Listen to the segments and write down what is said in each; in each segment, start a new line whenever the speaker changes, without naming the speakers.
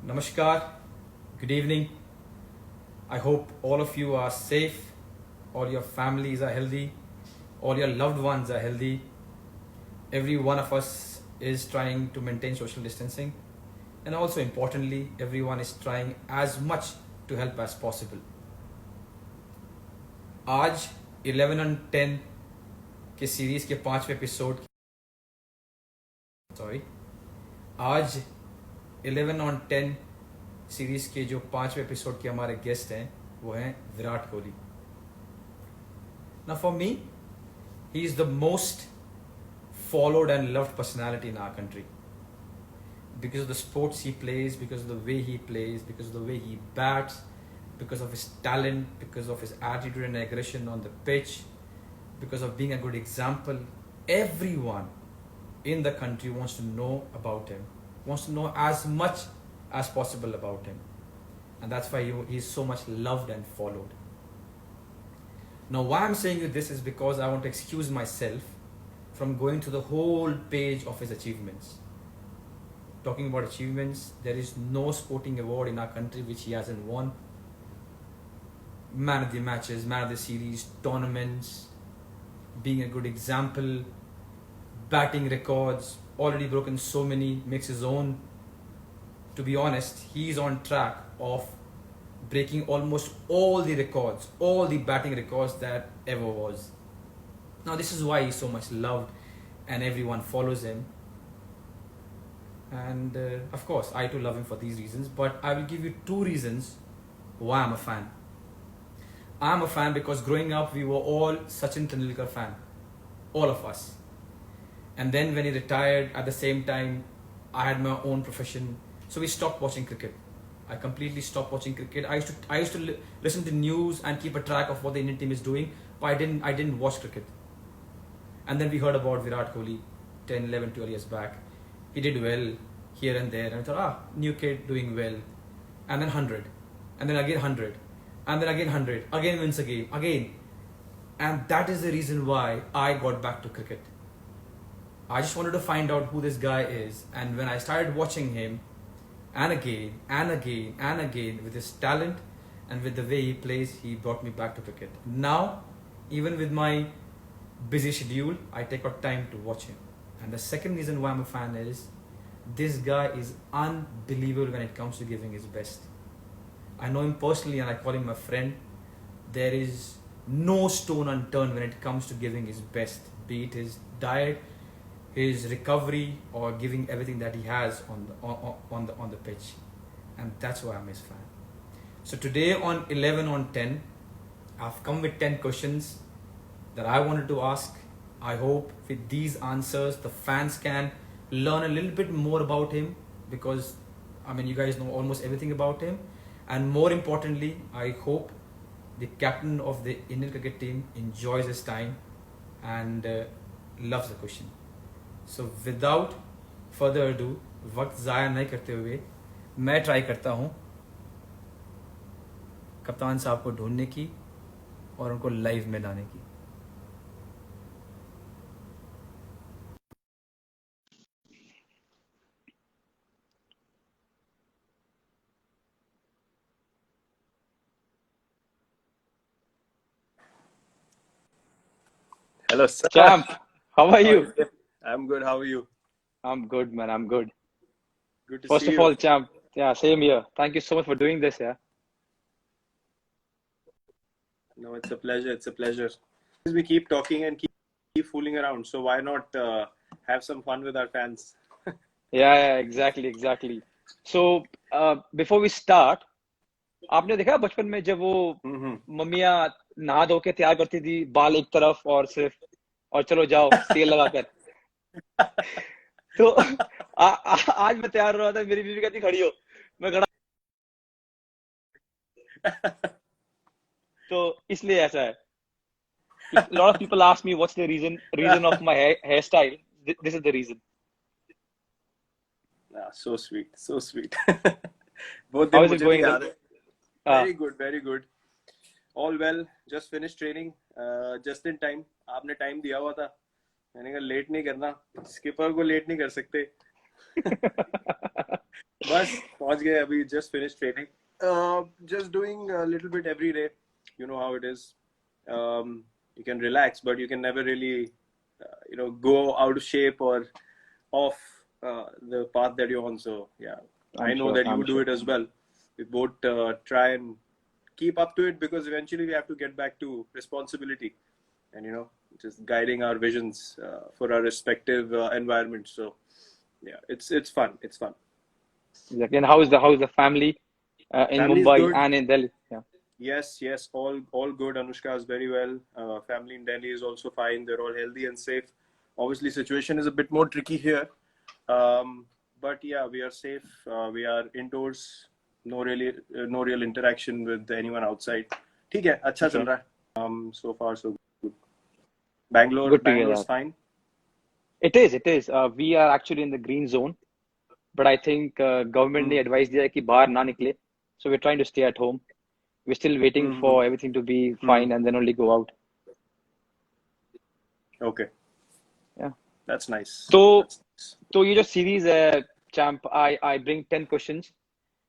Namaskar, good evening. I hope all of you are safe, all your families are healthy, all your loved ones are healthy. Every one of us is trying to maintain social distancing, and also importantly, everyone is trying as much to help as possible. आज 11 on 10 के series के 5वें episode आज 11 on 10 series के जो 5वें episode के हमारे गेस्ट हैं वो हैं Virat Kohli. Now for me, he is the most followed and loved personality in our country because of the sports he plays, because of the way he plays, because of the way he bats, because of his talent, because of his attitude and aggression on the pitch, because of being a good example. Everyone in the country wants to know about him, wants to know as much as possible about him, and that's why he is so much loved and followed. Now why I'm saying this is because I want to excuse myself from going through the whole page of his achievements. Talking about achievements, there is no sporting award in our country which he hasn't won. Man of the matches, man of the series, tournaments, being a good example, batting records, already broken so many, makes his own. To be honest, he's on track of breaking almost all the records, all the batting records that ever was. Now this is why he's so much loved and everyone follows him. And of course, I too love him for these reasons, but I will give you 2 reasons why I'm a fan. I'm a fan because growing up, we were all Sachin Tendulkar fan, all of us. And then when he retired, at the same time, I had my own profession, so we stopped watching cricket. I completely stopped watching cricket. I used to listen to news and keep a track of what the Indian team is doing, but I didn't watch cricket. And then we heard about Virat Kohli 10, 11, 12 years back. He did well here and there, and I thought, new kid doing well. And then 100, and then again 100, and then again 100, again wins a game, again. And that is the reason why I got back to cricket. I just wanted to find out who this guy is, and when I started watching him, and again, and again, and again, with his talent and with the way he plays, he brought me back to cricket. Now, even with my busy schedule, I take out time to watch him. And the second reason why I'm a fan is, this guy is unbelievable when it comes to giving his best. I know him personally and I call him my friend. There is no stone unturned when it comes to giving his best, be it his diet, his recovery, or giving everything that he has on the pitch. And that's why I'm his fan. So today on 11 on 10, I've come with 10 questions that I wanted to ask. I hope with these answers the fans can learn a little bit more about him, because you guys know almost everything about him. And more importantly, I hope the captain of the Indian cricket team enjoys his time and loves the question. So without further ado, वक्त ज़ाया नहीं करते हुए मैं try करता हूँ कप्तान साहब को ढूंढने की और उनको लाइव में लाने की.
Hello, sir.
Champ, how are you?
I'm good. How are you?
I'm good, man. I'm good.
Good to
First
see
of
you.
all, Champ, yeah, same here. Thank you so much for doing this, yeah.
No, it's a pleasure. It's a pleasure. We keep talking and keep fooling around. So why not have some fun with our fans?
Yeah, exactly. So, before we start, आपने देखा बचपन में जब वो मम्मियाँ नहा धो के तैयार करती थी, बाल एक तरफ और सिर्फ, और चलो जाओ तेल लगाकर. तो आज मैं तैयार हो रहा था, मेरी बीवी कहती खड़ी हो, मैं खड़ा. तो इसलिए ऐसा है. A lot of people ask me what's the reason of my hairstyle. This is the reason.
So sweet. So sweet. बहुत
How
दिन
is it
मुझे
going?
भी याद है. Very good. Very good. All well. Just finished training. Just in time. आपने time दिया हुआ था. मैंने कहा लेट नहीं करना. स्किपर को लेट नहीं कर सकते. बस पहुंच गए अभी, just finished training. Just doing a little bit every day. You know how it is. You can relax, but you can never really, go out of shape or off the path that you're on. So yeah, I know that you do it as well. We both try and keep up to it, because eventually we have to get back to responsibility and just guiding our visions for our respective environments. So yeah, it's fun. It's fun.
Exactly. And how's the family in
Family is
Mumbai
good.
and in Delhi? Yeah.
Yes, all good. Anushka is very well. Family in Delhi is also fine. They're all healthy and safe. Obviously, situation is a bit more tricky here, but yeah, we are safe. We are indoors. No real interaction with anyone outside. ठीक है, अच्छा चल रहा है. So far so good.
Good to hear
Bangalore's
that.
fine.
It is. We are actually in the green zone, but I think government ने advice दिया है कि बाहर ना निकले. So we're trying to stay at home. We're still waiting for everything to be fine and then only go out.
Okay.
Yeah.
That's nice.
So ये जो series है, champ, I bring 10 questions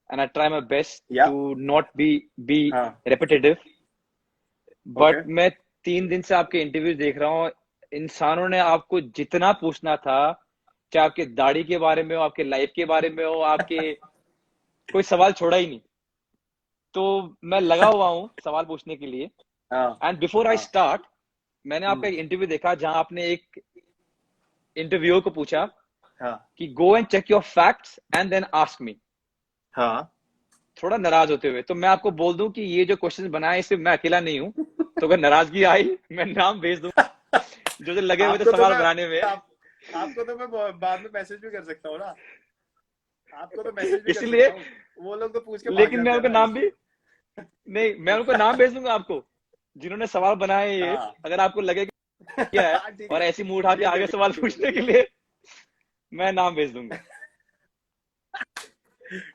and I try my best to not be repetitive. But मैं 3 दिन से आपके interviews देख रहा हूँ. इंसानों ने आपको जितना पूछना था, चाहे आपके दाढ़ी के बारे में हो, आपके लाइफ के बारे में हो, आपके कोई सवाल छोड़ा ही नहीं. तो मैं लगा हुआ हूँ सवाल पूछने के लिए. एंड बिफोर आई स्टार्ट, मैंने आपका एक इंटरव्यू देखा जहां आपने एक इंटरव्यूअर को पूछा कि go and check your facts and then ask me. थोड़ा नाराज होते हुए. तो मैं आपको बोल दूं कि ये जो क्वेश्चन बनाए सिर्फ मैं अकेला नहीं हूं. तो अगर नाराजगी आई, मैं नाम भेज दूं जो लगे हुए थे सवाल बनाने में.
आपको तो मैं बाद में मैसेज भी कर सकता हूँ ना. आपको तो मैसेज भी
इसलिए
वो लोग तो पूछ के.
लेकिन मैं उनका नाम भी नहीं, मैं उनको नाम भेज दूंगा आपको जिन्होंने सवाल बनाए ये. अगर आपको लगे क्या है और ऐसी मुंह उठा के आगे सवाल पूछने के लिए, मैं नाम भेज दूंगा.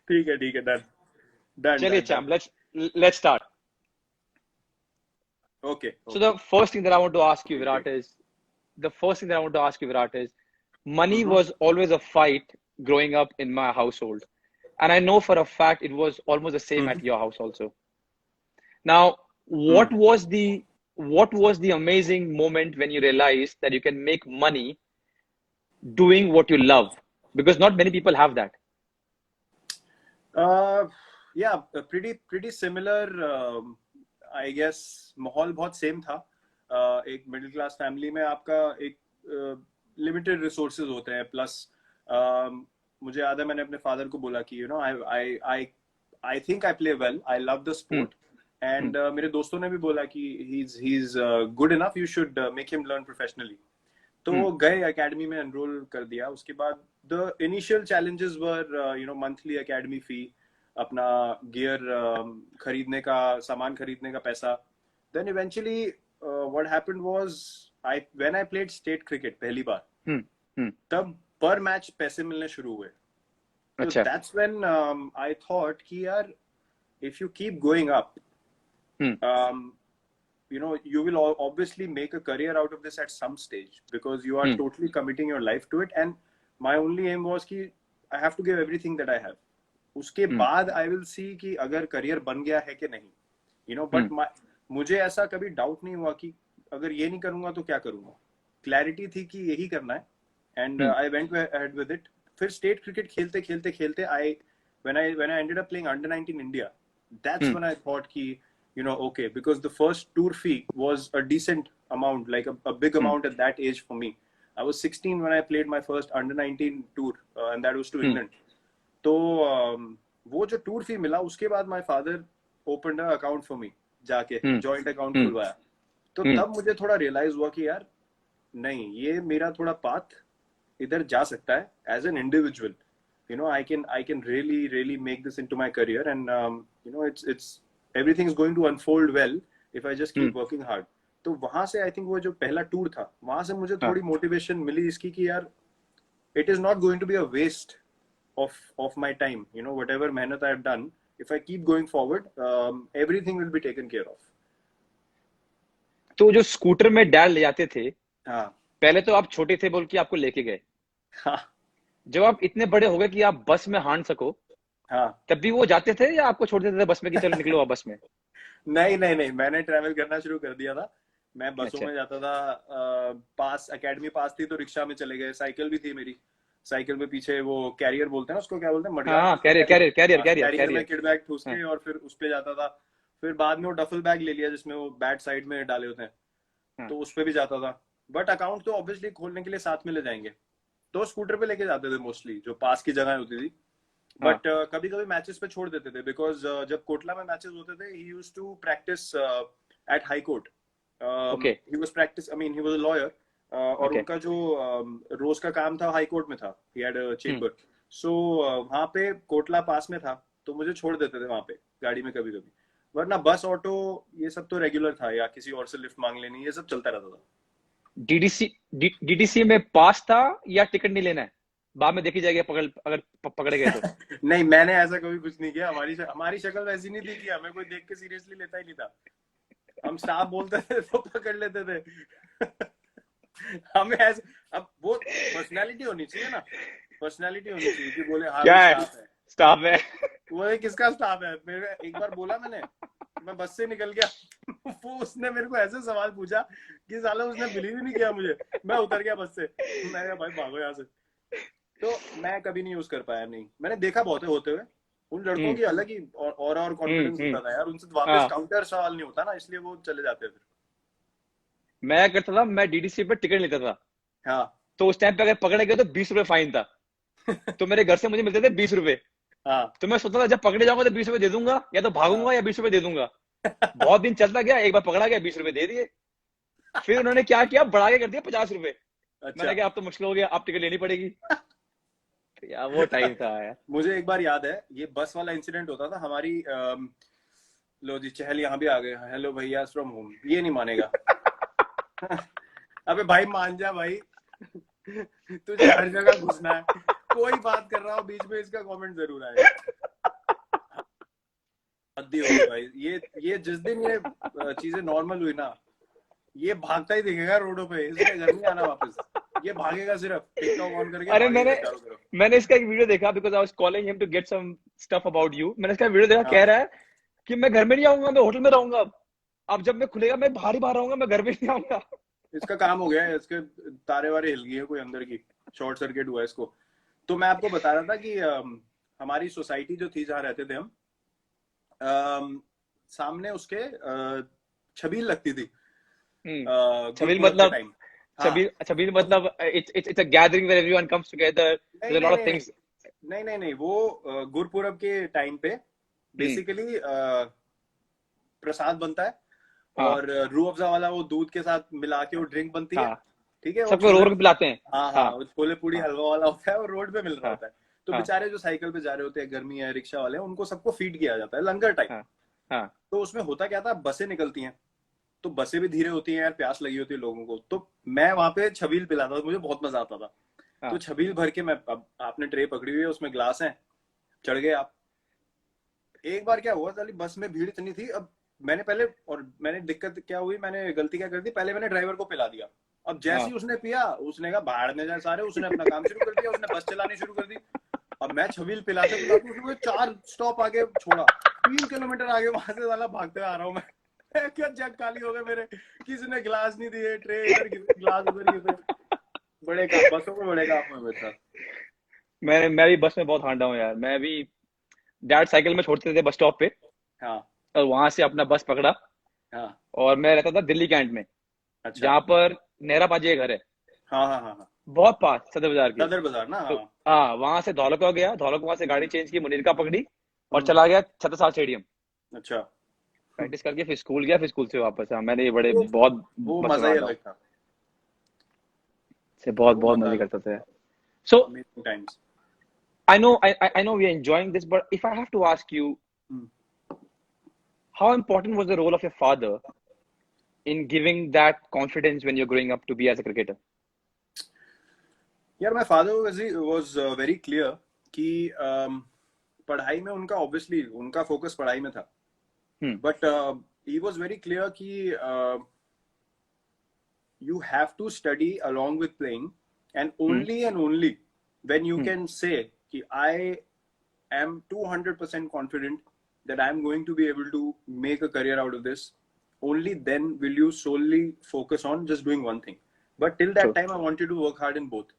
ठीक है, डन.
चलिए champ, let's start.
Okay.
So the first thing that I want to ask you, Virat, is money was always a fight growing up in my household, and I know for a fact it was almost the same at your house also. Now, what was the amazing moment when you realized that you can make money doing what you love? Because not many people have that.
Yeah, pretty similar. I guess माहौल बहुत same था. एक middle class family में आपका एक limited resources होते हैं. Plus मुझे याद है मैंने अपने फादर को बोला कि I think I play well, I love the sport. And मेरे दोस्तों ने भी बोला कि he is good enough, you should make him learn professionally. तो गए एकेडमी में एनरोल कर दिया. उसके बाद the initial challenges were monthly academy fee, अपना गियर खरीदने का, सामान खरीदने का पैसा. Then eventually what happened was, when I played state cricket पहली बार, तब पर मैच पैसे मिलने शुरू हुए. So that's when I thought कि यार, if you keep going up, you will obviously make a career out of this at some stage, because you are totally committing your life to it. And my only aim was कि I have to give everything that I have. उसके बाद I will see कि अगर career बन गया है कि नहीं, but मुझे ऐसा कभी doubt नहीं हुआ कि अगर ये नहीं करूँगा तो क्या करूँगा. Clarity थी कि यही करना है. And I went ahead with it. फिर state cricket खेलते when I ended up playing under-19 India, that's when I thought कि okay, because the first tour fee was a decent amount, like a big amount at that age for me. I was 16 when I played my first under-19 tour, and that was to England. तो वो जो tour fee मिला, उसके बाद my father opened an account for me, जाके joint account खुलवाया. तो तब मुझे थोड़ा realize हुआ कि यार नहीं, ये मेरा थोड़ा path इधर जा सकता है as an individual. I can really make this into my career, and it's everything is going to unfold well if I just keep working hard. तो वहां से I think वो जो पहला टूर था, वहां से मुझे थोड़ी मोटिवेशन मिली इसकी कि यार, it is not going to be a waste of my time. Whatever मेहनत I have done, if I keep going forward, everything will be taken care of.
तो जो स्कूटर में डैड ले जाते थे, पहले तो आप छोटे थे बोल के आपको लेके गए. जब आप इतने बड़े हो गए कि आप बस में हाँट सको,
हाँ
तब भी वो जाते थे या आपको छोड़ देते थे बस में कि चलो निकलो आप बस में?
नहीं नहीं नहीं, मैंने ट्रैवल करना शुरू कर दिया था। मैं बसों
अच्छा।
में जाता था। पास एकेडमी पास थी तो रिक्शा में चले गए, साइकिल भी थी मेरी। साइकिल पे पीछे वो कैरियर बोलते हैं ना उसको, क्या बोलते हैं,
हाँ
मडगार्ड
हाँ,
बोलते हैं,
कैरियर
कैरियर।
कैरियर कैरियर
हाँ,
कैरियर
कैरियर में
कैरियर।
किड बैग ठूस
हाँ
के और फिर उस पे जाता था। फिर बाद में वो डफल बैग ले लिया जिसमें वो बैट साइड में डाले होते हैं,
हाँ।
तो उस पे भी जाता था। बट अकाउंट तो ऑब्वियसली खोलने के लिए साथ में ले जाएंगे, तो स्कूटर पे लेके जाते थे मोस्टली, जो पास की जगह होती थी।
हाँ।
बट कभी कभी मैचेस पे छोड़ देते थे, बिकॉज जब कोटला में मैचेस होते थे, he used to practice at high court.
Okay
he was practice, I mean he was a lawyer. और
ओके।
उनका जो रोज का काम था हाई कोर्ट में था, ही हैड अ चेम्बर। सो वहां पे कोटला पास में था, तो मुझे छोड़ देते थे वहां पे गाड़ी में कभी कभी। वरना बस ऑटो ये सब तो रेगुलर था, या किसी और से लिफ्ट मांग लेनी, ये सब चलता रहता था।
डीडीसी डीडीसी में पास था या टिकट नहीं लेना है, बाद में देखी जाएगी पकड़, अगर पकड़े गए तो?
नहीं, मैंने ऐसा कभी कुछ नहीं किया। हमारी शक्ल वैसी नहीं थी कि हमें कोई देख के सीरियसली लेता ही नहीं था। हम स्टाफ बोलते थे तो पकड़ लेते थे। हमें ऐसे, अब वो पर्सनालिटी होनी चाहिए ना, पर्सनालिटी होनी चाहिए कि बोले हाँ
क्या
भी
है,
स्टाफ है।
स्टाफ है।
वो किसका स्टाफ है? मेरे एक बार बोला मैंने, मैं बस से निकल गया। वो उसने मेरे को ऐसे सवाल पूछा कि साला उसने बिलीव ही नहीं किया मुझे। मैं उतर गया बस से, मैं कहा भाई भागो यहाँ से। तो मैं कभी नहीं यूज कर पाया। नहीं, मैंने देखा बहुत है होते हुए। उन लड़कों की अलग ही और कॉन्फिडेंस
हम्म।
होता था यार, उनसे वापस
हाँ,
काउंटर सवाल नहीं होता ना, इसलिए वो चले जाते फिर।
मैं करता था, मैं डीडीसी पे टिकट लेता था,
हाँ।
तो उस टाइम पे अगर पकड़े गए तो 20 रुपए फाइन था। तो मेरे घर से मुझे मिलते थे 20 रुपए।
हाँ।
तो मैं सोचता था जब पकड़े जाऊंगा तो 20 रुपए दे दूंगा, या तो
हाँ।
भागूंगा या 20 रुपए दे दूंगा। बहुत दिन चलता गया, एक बार पकड़ा गया, 20 रुपए दे दिए। फिर उन्होंने क्या किया, बढ़ा के कर दिया 50 रुपए।
अच्छा।
मैंने कहा अब तो मुश्किल हो गया, अब टिकट लेनी पड़ेगी। तो यार वो टाइम था यार।
मुझे एक बार याद है, ये बस वाला इंसिडेंट होता था हमारी। लो जी, चहल यहाँ भी आ गए। हेलो भैया फ्रॉम होम, ये नहीं मानेगा। अबे भाई मान जा भाई। तुझे हर जगह घुसना है, कोई बात कर रहा हो बीच में इसका कमेंट जरूर आएगा। हद्दी हो गई भाई। ये जिस दिन ये चीजें नॉर्मल हुई ना, ये भागता ही दिखेगा रोडों पे, इसलिए घर नहीं आना वापस। ये भागेगा सिर्फ टिकटॉक ऑन करके,
अरे
भागेगा चारों तरफ।
मैंने इसका एक वीडियो देखा, because I was calling him to get some stuff about you. मैंने इसका वीडियो देखा,
हाँ।
कह रहा है कि मैं घर में नहीं आऊंगा, मैं होटल में रहूंगा। अब जब मैं खुलेगा मैं बाहर ही बाहर रहूंगा, मैं घर में नहीं आऊंगा।
इसका काम हो गया है, इसके तारे वारे हिल गई है कोई अंदर की, शॉर्ट सर्किट हुआ है इसको। तो मैं आपको बता रहा था कि हमारी सोसाइटी जो थी जहाँ रहते थे हम, सामने उसके छबील लगती थी।
छबील
गुरपुरब के
मतलब,
टाइम। हाँ।
छबील मतलब it's a gathering where everyone comes together, there
नहीं
अ लॉट
नहीं
ऑफ
नहीं
थिंग्स।
नहीं नहीं नहीं, वो गुरपुरब के टाइम पे बेसिकली प्रसाद बनता है,
हाँ
और रूह अफ़ज़ा वाला वो दूध के साथ मिला के वो ड्रिंक बनती है।
हाँ,
ठीक है, और
सबको रो
छोले,
रो के पिलाते हैं।
हाँ हाँ,
हाँ
वो छोले पूड़ी
हाँ
हलवा वाला होता है, और रोड पे मिल रहा
हाँ
होता है। तो
हाँ
बेचारे जो साइकिल पे जा रहे होते हैं, गर्मी है, रिक्शा वाले हैं, उनको सबको फीड किया जाता है लंगर टाइप।
हाँ हाँ
तो उसमें होता क्या था, बसें निकलती हैं, तो बसें भी धीरे होती हैं यार, प्यास लगी होती है लोगों को। तो मैं वहां पे छबील पिलाता था, मुझे बहुत मजा आता था। तो
हाँ
छबील भर के मैं, अब आपने ट्रे पकड़ी हुई है, उसमें ग्लास है, चढ़ गए आप। एक बार क्या हुआ, साली बस में भीड़ इतनी थी। अब मैंने दिक्कत क्या हुई, मैंने गलती क्या कर दी, पहले मैंने ड्राइवर को पिला दिया। अब जैसे
हाँ।
ही उसने पिया, उसने कहा बाहर में जाए सारे, उसने अपना काम शुरू कर दिया, उसने बस चलानी शुरू कर दी। अब मैं छबील पिलाते पिलाते उसने मुझे 4 स्टॉप आगे छोड़ा, 3 किलोमीटर आगे वहां से साला भागते आ रहा हूँ मैं। क्या जग खाली हो गए मेरे, किसी ने गिलास नहीं दिए, ट्रे इधर गिलास उधर गिरे। बड़े काम, बसों में बड़े काम हुए मेरे साथ।
मैं भी बस में बहुत हांडा हूँ यार। मैं भी डैड साइकिल में छोड़ते थे बस स्टॉप पे,
हाँ
और वहां से अपना बस पकड़ा।
हाँ।
और मैं रहता था दिल्ली कैंट में,
अच्छा।
जहाँ पर नेहरा पाजी का घर है,
हाँ हाँ हाँ हाँ।
बहुत पास सदर बाजार के।
सदर बाजार ना,
तो
हाँ।
हाँ, वहां से धौलका गया, धौलका वहां से गाड़ी चेंज की, मुनीरका पकड़ी और
हम्म।
चला गया छत्रसाल स्टेडियम।
अच्छा।
प्रैक्टिस करके फिर स्कूल गया, फिर स्कूल से वापस। हाँ, मैंने ये बड़े
वो
बहुत
वो
बस में
मजा ही
हांडा हूँ,
अलग था।
से बहुत
वो
बहुत
मजा
मजे
अलग
करते थे।
था।
So
amazing times.
I know we are enjoying this, but if I have to ask you, how important was the role of your father in giving that confidence when you're growing up to be as a cricketer?
यार, my father was very clear कि पढ़ाई में उनका, obviously उनका focus पढ़ाई में था, but he was very clear कि you have to study along with playing, and only when you can say कि I am 200% confident that I am going to be able to make a career out of this, only then will you solely focus on just doing one thing. But till that time I want you to work hard in both.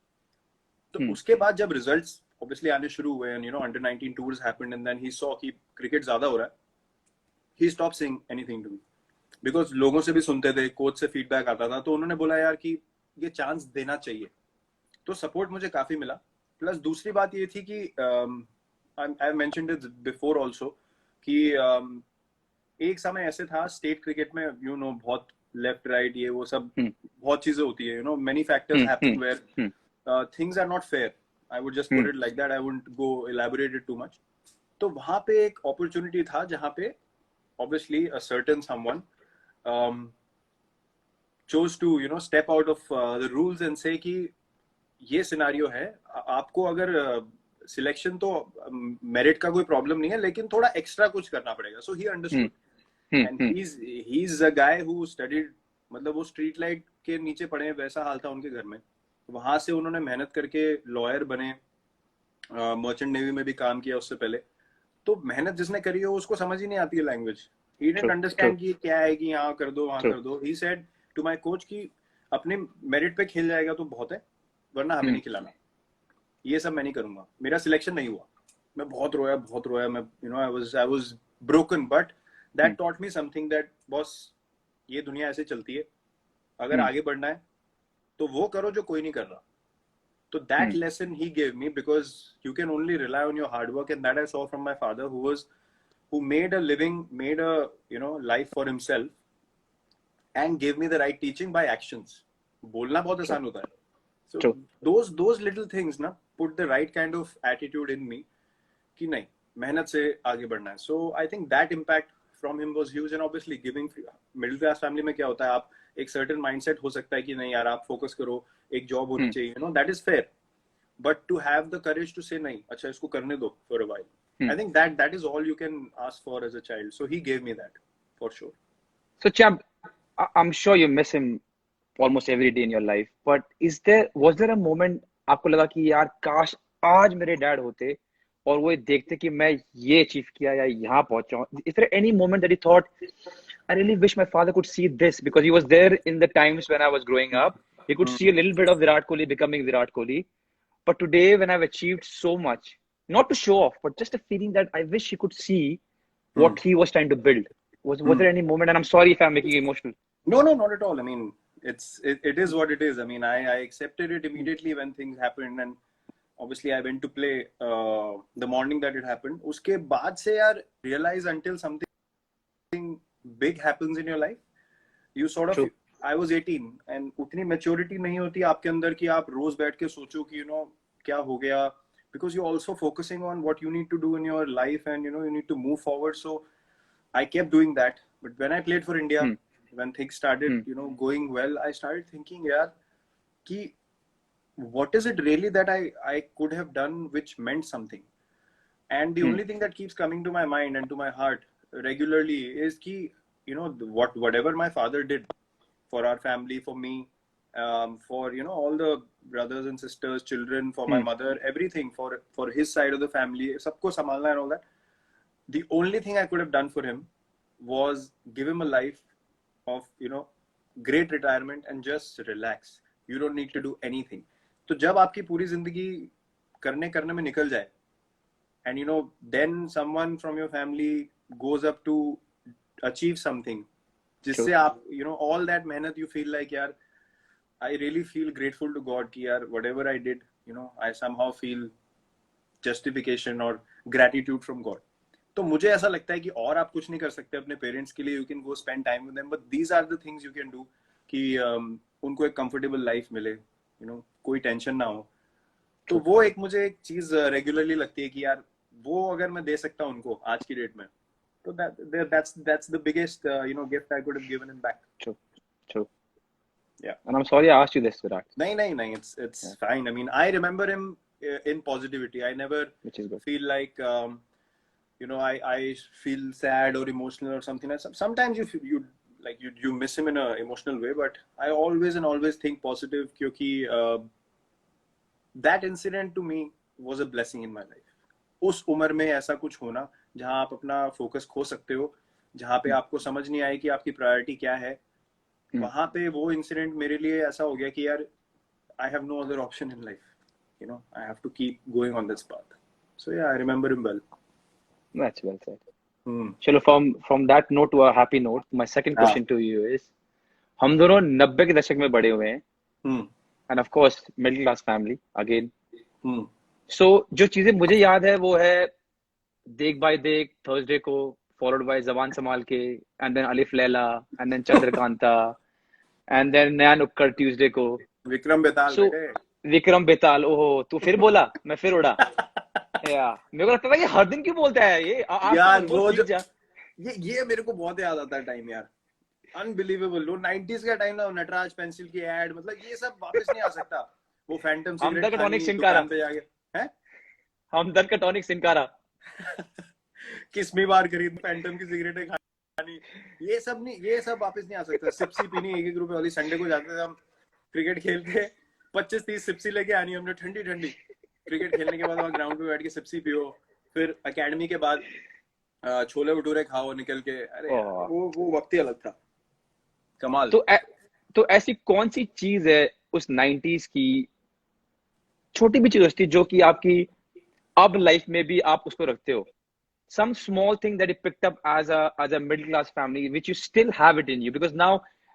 तो उसके बाद जब results obviously आने शुरू हुए and under 19 tours happened and then he saw कि cricket ज़्यादा हो रहा है, he stopped saying anything to me because लोगों से भी सुनते थे, कोच से feedback आता था, तो उन्होंने बोला यार कि ये चांस देना चाहिए, तो सपोर्ट मुझे काफी मिला. प्लस दूसरी बात ये थी कि I mentioned it before also कि एक समय ऐसे था स्टेट क्रिकेट में बहुत लेफ्ट राइट ये वो सब बहुत चीजें होती है, many factors happen where things are not fair. I would just put it like that, I wouldn't go elaborate it too much. तो वहां पे एक अपॉर्चुनिटी था जहां पे obviously a certain someone chose to step out of the rules and say कि ये scenario है, आपको अगर सिलेक्शन तो मेरिट का कोई प्रॉब्लम नहीं है लेकिन थोड़ा एक्स्ट्रा कुछ करना पड़ेगा. So he understood and he is a guy who studied, मतलब वो स्ट्रीट लाइट के नीचे पढ़े, वैसा हाल था उनके घर में. वहां से उन्होंने मेहनत करके लॉयर बने, मर्चेंट नेवी में भी काम किया उससे पहले. तो मेहनत जिसने करी हो उसको समझ ही नहीं आती है लैंग्वेज. ही डिडंट अंडरस्टैंड कि क्या है कि यहाँ कर दो वहां कर दो. He said to my coach कि अपने मेरिट पे खेल जाएगा तो बहुत है, वरना हमें नहीं खिलाना. ये सब मैं नहीं करूंगा. मेरा सिलेक्शन नहीं हुआ, मैं बहुत रोया. मैं I was broken, but that taught me something that boss, ये दुनिया ऐसे चलती है, अगर आगे बढ़ना है तो वो करो जो कोई नहीं कर रहा. तो that lesson he gave me, because you can only rely on your hard work, and that I saw from my father who made a living, made a life for himself, and gave me the right teaching by actions. बोलना बहुत आसान होता है. So those little things ना put the right kind of attitude in me कि नहीं, मेहनत से आगे बढ़ना है. So I think that impact from him was huge. And obviously giving middle class family में क्या होता है, आप एक certain mindset हो सकता है कि नहीं यार आप focus करो, एक job होनी चाहिए, that is fair. But to have the courage to say नहीं, अच्छा इसको करने दो for a while. I think that is all you can ask for as a child. So he gave me that for sure.
So Champ, I'm sure you miss him almost every day in your life. But was there a moment आपको लगा कि यार काश आज मेरे dad होते और वो देखते कि मैं ये अचीव किया या यहाँ पहुंचा हूँ? Is there any moment that he thought, I really wish my father could see this, because he was there in the times when I was growing up. He could see a little bit of Virat Kohli becoming Virat Kohli. But today when I've achieved so much, not to show off, but just a feeling that I wish he could see what he was trying to build. Was there any moment? And I'm sorry if I'm making you emotional.
No, not at all. I mean, it is what it is. I mean, I accepted it immediately when things happened, and obviously I went to play the morning that it happened. उसके बाद से यार realize until something big happens in your life, you sort of. True. I was 18 and उतनी maturity नहीं होती आपके अंदर कि आप रोज बैठ के सोचो कि क्या हो गया. Because you're also focusing on what you need to do in your life, and you need to move forward. So I kept doing that. But when I played for India, when things started going well, I started thinking, yaar, ki what is it really that I could have done which meant something. And the only thing that keeps coming to my mind and to my heart regularly is ki whatever my father did for our family, for me, for all the brothers and sisters, children, for my mother, everything, for his side of the family, sabko samalna and all that. The only thing I could have done for him was give him a life of great retirement and just relax. You don't need to do anything. तो जब आपकी पूरी जिंदगी करने में निकल जाए, and then someone from your family goes up to achieve something, जिससे आप all that मेहनत, you feel like यार, I really feel grateful to God कि यार whatever I did, I somehow feel justification or gratitude from God. तो मुझे ऐसा लगता है कि और आप कुछ नहीं कर सकते अपने पेरेंट्स के लिए. You can go spend time with them, but these are the things you can do कि उनको एक comfortable life मिले, कोई टेंशन ना हो. तो वो एक मुझे एक चीज रेगुलरली लगती है कि यार वो अगर मैं दे सकता हूँ उनको आज की डेट में, तो that's the biggest gift I could have given him back.
True.
Yeah.
And I'm sorry I asked you this, Virat.
No, it's fine. I mean, I remember him in positivity. I never feel like I feel sad or emotional or something. Sometimes you miss him in an emotional way, but I always think positive, क्योंकि that incident to me was a blessing in my life. उस उम्र में ऐसा कुछ होना जहां आप अपना फोकस खो सकते हो, जहां पे आपको समझ नहीं आए कि आपकी प्रायोरिटी क्या है, वहां पे वो इंसिडेंट मेरे लिए ऐसा हो गया कि यार I have no other option in life, you know, I have to keep going on this path. So yeah, I remember him well.
That's well said. चलो from that note to a happy note, my second question to you is, हम दोनों 90 के दशक में बड़े हुए हैं, and of course middle class family again. So जो चीजें मुझे याद है वो है देख बाय देख थर्सडे को, followed by जबान संभाल के, and then अलिफ Laila, and then Chandrakanta, and then नया नुक्कड़ ट्यूसडे को,
विक्रम बेताल।
so, विक्रम बेताल, ओहो तू फिर बोला, मैं फिर उड़ा। यार मेरे को लगता था कि हर दिन क्यों बोलता है ये
यार, वो जो ये मेरे को बहुत याद आता है टाइम यार, अनबिलीवेबल। वो 90s का टाइम ना, नटराज पेंसिल की एड, मतलब ये सब वापस नहीं आ सकता। वो फैंटम
हमदर्द का टॉनिक सिनकारा
पे जाके हैं,
हमदर्द का टॉनिक सिनकारा
किस्मी बार खरीद फैंटम की सिगरेटें खानी, ये सब वापस नहीं आ सकता। सिप्सी पीनी 1-1 रुपए वाली, संडे को जाते थे हम क्रिकेट खेलते, 25-30 सिप्सी लेके आनी हमने ठंडी ठंडी। क्रिकेट खेलने के बाद वहाँ ग्राउंड पे बैठ के सिप्सी पियो, फिर एकेडमी के बाद छोले भटूरे खाओ निकल के। अरे वो वक्त ही अलग था, कमाल।
तो ऐसी कौन सी चीज है उस 90s की, छोटी भी चीज थी जो कि आपकी अब लाइफ में भी आप उसको रखते हो? Some small thing that you picked up as a middle class family, which you still have it in you, because now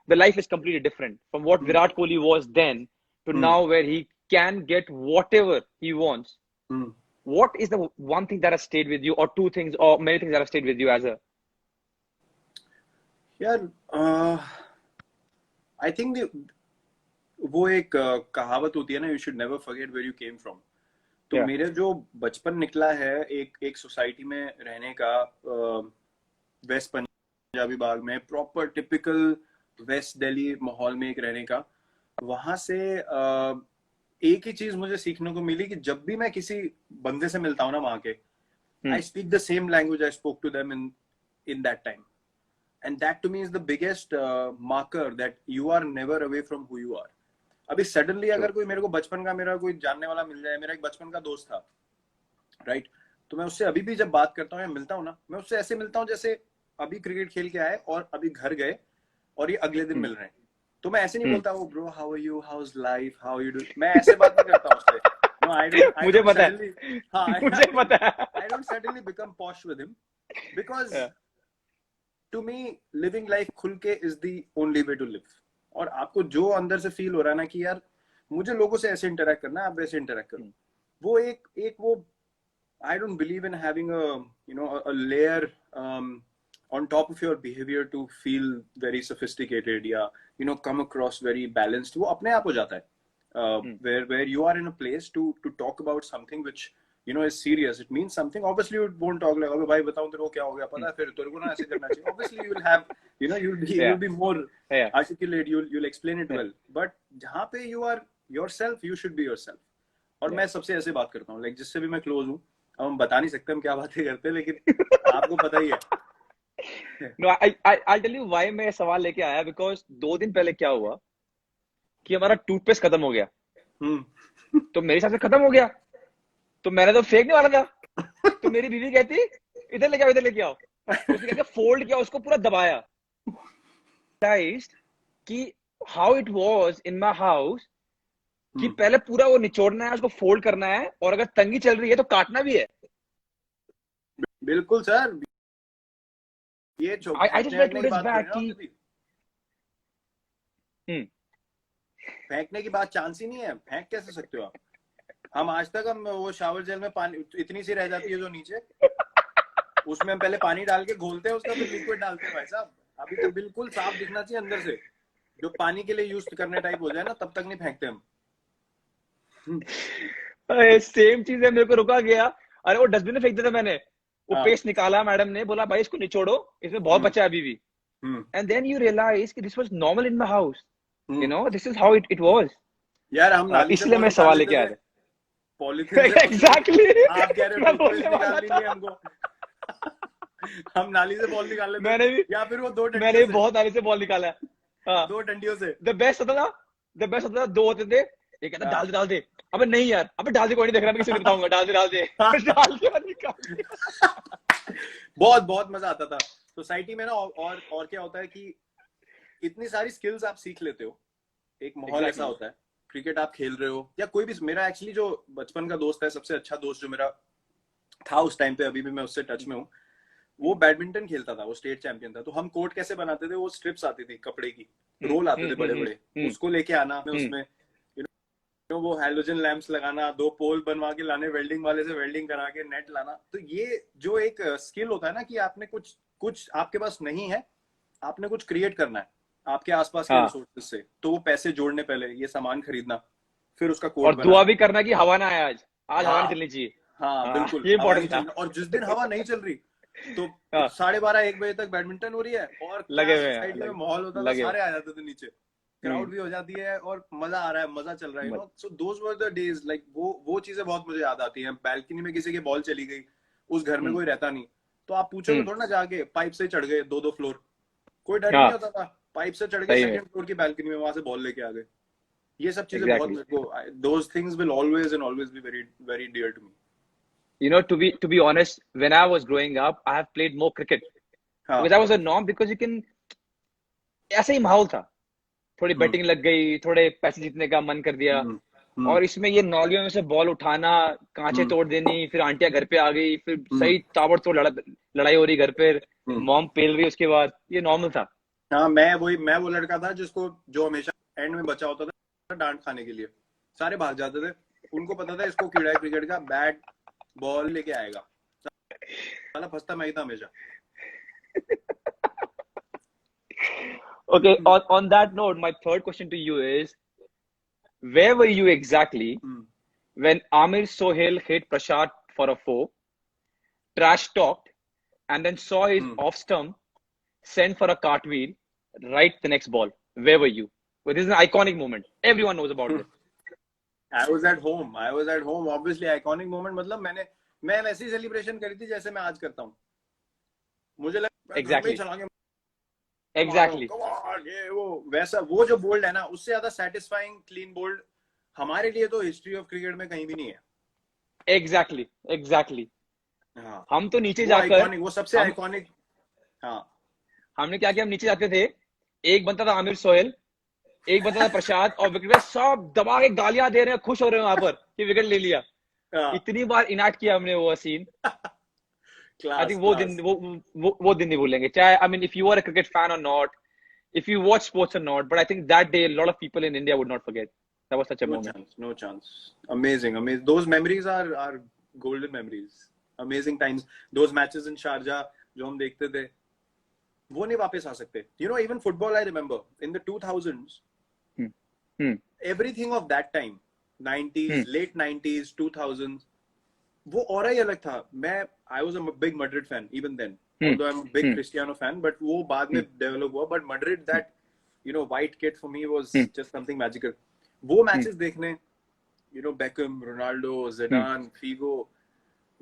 the life is completely different from what Virat Kohli was then to now, where he can get whatever he wants. What is the one thing that has stayed with you, or two things, or many things that have stayed with you as a?
यार I think वो एक कहावत होती है ना, you should never forget where you came from. तो मेरे जो बचपन निकला है एक सोसाइटी में रहने का, वेस्ट पंजाबी बाग में, प्रॉपर टिपिकल वेस्ट दिल्ली माहौल में एक रहने का, वहां से एक ही चीज मुझे सीखने को मिली कि जब भी मैं किसी बंदे से मिलता हूँ ना वहां के, I speak the same language I spoke to them in that time, and that to me is the biggest marker that you are never away from who you are. अभी सडनली अगर कोई मेरे को बचपन का मेरा कोई जानने वाला मिल जाए, मेरा एक बचपन का दोस्त था, राइट, तो मैं उससे अभी भी जब बात करता हूँ या मिलता हूँ ना, मैं उससे ऐसे मिलता हूँ जैसे अभी क्रिकेट खेल के आए और अभी घर गए और ये अगले दिन मिल रहे हैं। तो मैं ऐसे नहीं बोलता वो bro how are you, how is life, how you do, मैं ऐसे बात नहीं करता उससे। नो आई डोंट,
मुझे पता है,
हाँ
मुझे पता है,
I don't suddenly become posh with him, because to me living life खुल के is the only way to live. और आपको जो अंदर से फील हो रहा है ना कि यार मुझे लोगों से ऐसे इंटरेक्ट करना है, आप वैसे इंटरेक्ट करो, वो एक वो I don't believe in having a you know a layer on top of your behavior to feel very sophisticated या you know come across very balanced. वो अपने आप हो जाता है where you are in a place to talk about something which you know is serious, it means something. Obviously you won't talk like, भाई बताऊं तेरे को क्या हो गया, पता है फिर तेरे को ना ऐसे करना चाहिए। Obviously you will have, you know, you'll be more articulate, you'll explain it well, but जहाँ पे you are yourself, you should be yourself. और मैं सबसे ऐसे बात करता हूँ, like जिससे भी मैं क्लोज हूँ, अब हम बता नहीं सकते हम क्या बातें करते हैं, लेकिन आपको पता ही है।
No, I'll tell you why मैं सवाल लेके आया, because 2 दिन पहले क्या हुआ कि हमारा टूथपेस्ट खत्म हो गया। तो मेरे हिसाब से खत्म हो गया, तो मैंने तो फेंकने वाला था, तो मेरी बीवी कहती इधर लेके आओ, इधर लेके आओ। उसने क्या फोल्ड किया, उसको पूरा दबाया। कि how it was in my house, कि पहले पूरा वो निचोड़ना है, उसको फोल्ड करना है, और अगर तंगी चल रही है तो काटना भी है।
बिल्कुल सर, ये
I just read 2 days back कि
फेंकने की बात चांस ही नहीं है, फेंक कैसे सकते हो आप? हम आज तक हम वो शावर जेल में पानी इतनी सी रह जाती है जो नीचे, उसमें हम पहले पानी डाल के घोलते हैं उसका, फिर लिक्विड डालते हैं। भाई साहब अभी तो बिल्कुल साफ दिखना चाहिए अंदर से, जो पानी के लिए यूज करने टाइप हो जाए ना, तब तक नहीं फेंकते हम।
सेम चीज है, मेरे को रुका गया, अरे वो डस्टबिन में फेंक दिया था मैंने, वो पेस्ट निकाला, मैडम ने बोला भाई इसको निचोड़ो, इसमें बहुत बचा है अभी भी। एंड देन यू रियलाइज कि this was normal in my house, you know, this is how it was.
यार हम नाली से,
इसलिए मैं सवाल लेके आया था।
पॉलीथिन
एग्जैक्टली,
आप कह रहे हो निकाल लीजिए हमको, हम नाली से बॉल निकाल लेते।
मैंने भी,
या फिर वो 2 डंडियों
मैंने भी बहुत नाली से बॉल निकाला है।
2 डंडियों से।
द बेस्ट होता था 2 होते थे, एक कहता डाल दे, अबे नहीं यार, अबे डाल दे, कोई नहीं देख रहा, मैं किसी को बताऊंगा, डाल दे डाल दे डाल दे और निकाल दे।
बहुत बहुत मजा आता था सोसाइटी में ना। और क्या होता है कि इतनी सारी स्किल्स आप सीख लेते हो, एक माहौल ऐसा होता है, क्रिकेट आप खेल रहे हो या कोई भी। मेरा एक्चुअली जो बचपन का दोस्त है, सबसे अच्छा दोस्त जो मेरा था उस टाइम पे, अभी भी मैं उससे टच में हूँ, वो बैडमिंटन खेलता था, वो स्टेट चैंपियन था। तो हम कोर्ट कैसे बनाते थे, वो स्ट्रिप्स आती थी कपड़े की, रोल आते थे बड़े बड़े, उसको लेके आना उसमें वो हैलोजन लैंप्स लगाना, 2 पोल बनवा के लाने, वेल्डिंग वाले से वेल्डिंग करा के नेट लाना। तो ये जो एक स्किल होता है ना कि आपने कुछ आपके पास नहीं है, आपने कुछ क्रिएट करना है आपके आसपास के रिसोर्सेज से। तो वो पैसे जोड़ने पहले, ये सामान खरीदना, फिर उसका कोड
और दुआ भी करना कि हवा ना आए आज हवा नहीं चलनी चाहिए।
हाँ बिल्कुल,
ये
हवा नहीं
था।
चलनी। और जिस दिन हवा नहीं चल रही तो 12:30-1 बजे तक बैडमिंटन हो रही है और
लगे हुए
सोसाइटी में माहौल होता था, सारे आ जाते थे नीचे, क्राउड भी हो जाती है और मजा आ रहा है, मजा चल रहा है, you know. So those were the days, like वो चीजें बहुत मुझे याद आती हैं। बैल्कनी में किसी की बॉल चली गई, उस घर में कोई रहता नहीं, तो आप पूछोगे थोड़ा ना जाके, पाइप से चढ़ गए 2-2 फ्लोर, कोई डर नहीं होता था, पाइप से चढ़ गए 2nd फ्लोर की बैल्कनी में, वहां से बॉल लेके आ गए। ये सब चीजें बहुत मेरे को, those things will always and always be very very dear to me.
You know, to be honest, when I was growing up, I have played more cricket because that was a norm, because you can, ऐसा ही माहौल था, थोड़ी batting लग गई, थोड़े पैसे जीतने का मन कर दिया, और इसमें ये नौलियों में से बॉल उठाना, कांचे तोड़ देनी, फिर आंटियां घर पे आ गई, फिर सही ताबड़तोड़ लड़ाई हो रही घर पे, मॉम पेल रही, उसके बाद ये नॉर्मल था।
हाँ, मैं वो लड़का था जो हमेशा एंड में बचा होता था डांट खाने के लिए। सारे भाग जाते थे, उनको पता था इसको कीड़ा है क्रिकेट का, बैट बॉल लेके आएगा, साला फंसता मैं ही था हमेशा।
Okay, on that note, my third question to you is, where were you exactly when Amir Sohail hit Prashad for a 4, trash talked, and then saw his off stump sent for a cartwheel right the next ball? Where were you? Well, this is an iconic moment. Everyone knows about this.
I was at home. Obviously, iconic moment. मतलब मैं वैसी celebration करी थी जैसे मैं आज करता हूँ। मुझे लगा
Exactly.
वो वैसा, वो जो बोल्ड है ना, उससे ज्यादा सेटिस्फाइंग क्लीन बोल्ड हमारे लिए तो हिस्ट्री ऑफ क्रिकेट में कहीं भी नहीं है।
Exactly.
हाँ,
हम तो नीचे जाकर,
वो सबसे आइकॉनिक। हाँ,
हमने क्या किया, हम नीचे जाते थे, एक बनता था आमिर सोहेल, एक बनता था प्रसाद, और विकेट पे सब दबा के गालियां दे रहे हैं, खुश हो रहे हैं वहां पर कि विकेट ले लिया। इतनी बार इनाक्ट किया हमने वो सीन। I think वो दिन नहीं भूलेंगे, चाहे, I mean, if you are a cricket fan or not, if you watch sports or not, but I think that day a lot of people in India would not forget. That was such a moment.
No chance. Amazing. Those memories are golden memories. Amazing times. Those matches in Sharjah जो हम देखते थे, वो नहीं वापस आ सकते. You know, even football, I remember in the 2000s, everything of that time, 90s, late 90s, 2000s, वो और ही अलग था. I was a big Madrid fan even then, although I'm a big Cristiano fan, but वो बाद में develop हुआ. But Madrid, that, you know, white kit for me was just something magical. वो matches देखने, you know, Beckham, Ronaldo, Zidane, Figo,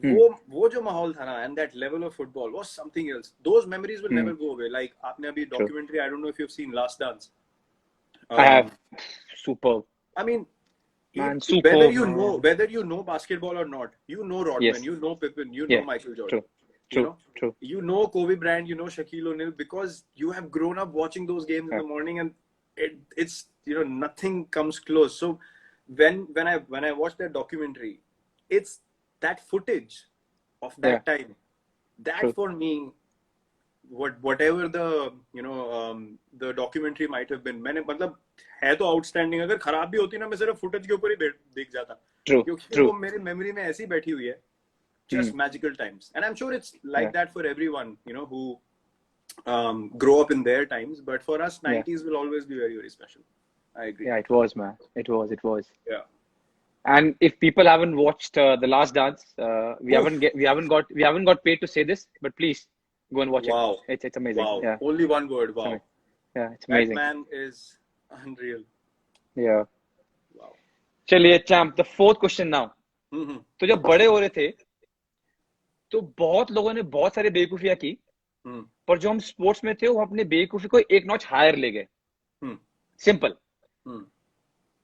वो जो माहौल था ना, and that level of football was something else. Those memories will never go away. Like आपने अभी documentary, I don't know if you've seen Last Dance.
I have. Superb.
I mean,
Man,
whether you know basketball or not, you know Rodman, you know Pippen, you know Michael Jordan.
True.
You know Kobe Bryant, you know Shaquille O'Neal, because you have grown up watching those games in the morning, and it's, you know, nothing comes close. So when I watched that documentary, it's that footage of that time, that for me, whatever the, you know, the documentary might have been, मैंने मतलब है तो outstanding, अगर खराब भी होती ना, मैं सिर्फ footage के ऊपर ही देख जाता, क्योंकि वो मेरी memory में ऐसी बैठी हुई है. Just magical times, and I'm sure it's like that for everyone, you know, who grow up in their times. But for us, 90s will always be very, very special. I agree.
Yeah, it was, man. It was.
Yeah.
And if people haven't watched The Last Dance, we haven't got paid to say this, but please go and watch it. It's amazing.
Wow.
Yeah.
Only one word. Wow.
Yeah, it's amazing.
That man is unreal.
Yeah.
Wow.
चलिए, champ, the fourth question now. तो जब बड़े हो रहे थे, तो बहुत लोगों ने बहुत सारी बेवकूफियां की, पर जो हम स्पोर्ट्स में थे, वो अपने बेवकूफी को एक नॉच हायर ले गए. सिंपल.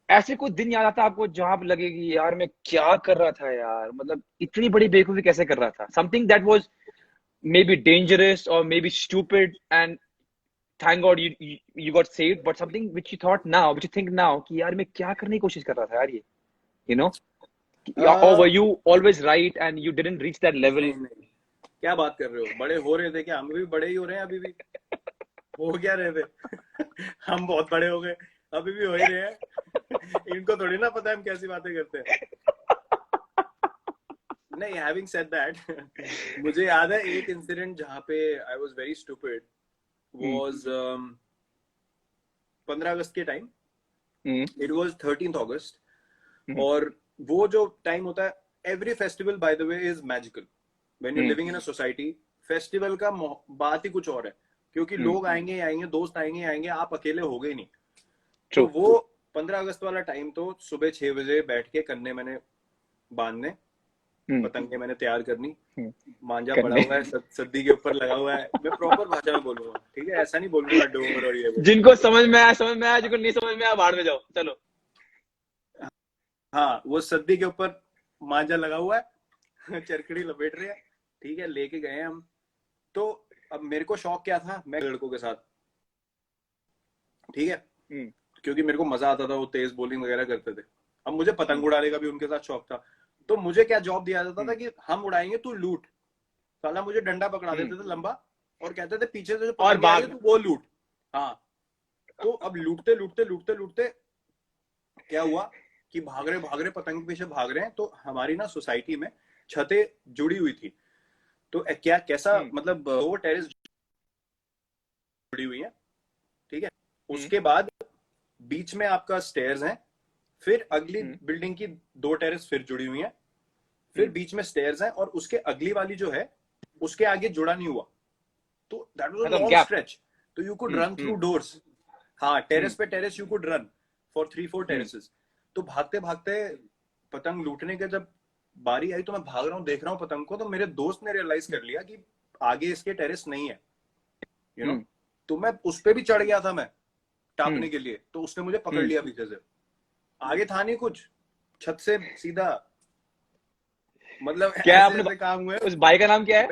ऐसे कोई दिन याद आता है आपको जहां पे लगेगी यार मैं क्या कर रहा था यार, मतलब इतनी बड़ी बेवकूफी कैसे कर रहा था, something that was maybe dangerous और maybe stupid and thank God you got saved, but something which you thought now, which you think now कि यार मैं क्या करने की कोशिश कर रहा था यार ये, you know, or were you always right and you didn't reach that level?
नहीं, क्या बात कर रहे हो, बड़े हो रहे थे क्या? हम भी बड़े ही हो रहे हैं अभी भी। हो क्या रहे थे? हम बहुत बड़े हो गए, अभी भी हो ही रहे हैं। इनको थोड़ी ना पता है हम कैसी बातें करते हैं। नहीं, हैविंग सेड दैट, मुझे याद है एक इंसिडेंट जहाँ पे I was very stupid, was 15 अगस्त के टाइम, इट वाज 13th अगस्त। और वो जो टाइम होता है, every festival by the way is magical when you living in a society. Festival का बात ही कुछ और है, क्योंकि लोग आएंगे आएंगे, दोस्त आएंगे आएंगे, आप अकेले हो गए नहीं। तो वो 15 अगस्त वाला टाइम तो सुबह 6 बजे बैठ के कन्ने मैंने बांधने, पतंगे मैंने तैयार करनी, मांझा पड़ा हुआ है, सद्दी के ऊपर लगा हुआ है। मैं प्रॉपर भाषा में बोलूंगा, ठीक है, ऐसा नहीं बोलूंगा डोर और ये
जिनको समझ में आया समझ में आया, जिनको नहीं समझ में आया बाहर में जाओ, चलो।
हाँ, वो सद्दी के ऊपर मांझा लगा हुआ है, चरकड़ी लपेट रहे हैं, ठीक है, लेके गए हम। तो अब मेरे को शौक क्या था, मैं लड़कों के साथ, ठीक है, क्योंकि मेरे को मजा आता था, वो तेज बॉलिंग वगैरह करते थे। अब मुझे पतंग उड़ाने का भी उनके साथ शौक था। तो मुझे क्या जॉब दिया जाता था कि हम उड़ाएंगे, तू लूट। साला मुझे डंडा पकड़ा देते थे लंबा और कहते थे पीछे से जो पतंग आई है तू वो लूट। हाँ, तो अब लूटते लूटते लूटते लूटते क्या हुआ कि भाग रहे पतंग के पीछे भाग रहे हैं। तो हमारी ना सोसाइटी में छतें जुड़ी हुई थी। तो क्या कैसा मतलब वो टेरेस जुड़ी हुई है, ठीक है। उसके बाद बीच में आपका स्टेयर्स हैं, फिर अगली बिल्डिंग की 2 टेरेस फिर जुड़ी हुई हैं, फिर बीच में स्टेयर्स हैं, और उसके अगली वाली जो है उसके आगे जुड़ा नहीं हुआ। तो that was a long stretch, तो you could run through doors. हाँ, टेरेस पे terrace you could run for 3-4 terraces. तो भागते भागते पतंग लूटने के जब बारी आई, तो मैं भाग रहा हूँ, देख रहा हूँ पतंग को, तो मेरे दोस्त ने रियलाइज कर लिया कि आगे इसके टेरेस नहीं है, यू नो। तो मैं उस पे भी चढ़ गया था मैं टापने के लिए, तो उसने मुझे पकड़ लिया पीछे से। आगे था नहीं कुछ, छत से सीधा, मतलब
क्या
ऐसे
आपने
ऐसे काम हुए।
उस भाई का नाम क्या है?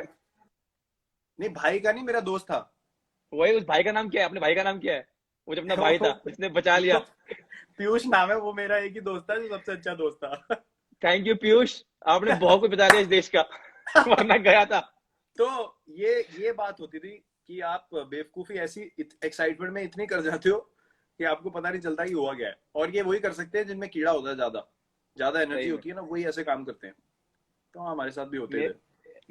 नहीं, भाई का नहीं, मेरा दोस्त था।
वही, उस भाई का नाम क्या है? अपने भाई का नाम क्या है? वो जो अपना भाई था जिसने बचा लिया।
पीयूष नाम है, वो मेरा एक ही दोस्त था जो सबसे अच्छा दोस्त था।
थैंक यू पीयूष, आपने बहुत कुछ बचा लिया इस देश का, वरना गया था।
तो ये बात होती थी कि आप बेवकूफी ऐसी एक्साइटमेंट में इतनी कर जाते हो कि आपको पता नहीं चलता कि हुआ क्या है। और ये वही कर सकते हैं जिनमें कीड़ा होता है, ज्यादा एनर्जी होती है ना, वही ऐसे काम करते हैं। तो हमारे साथ भी होते थे।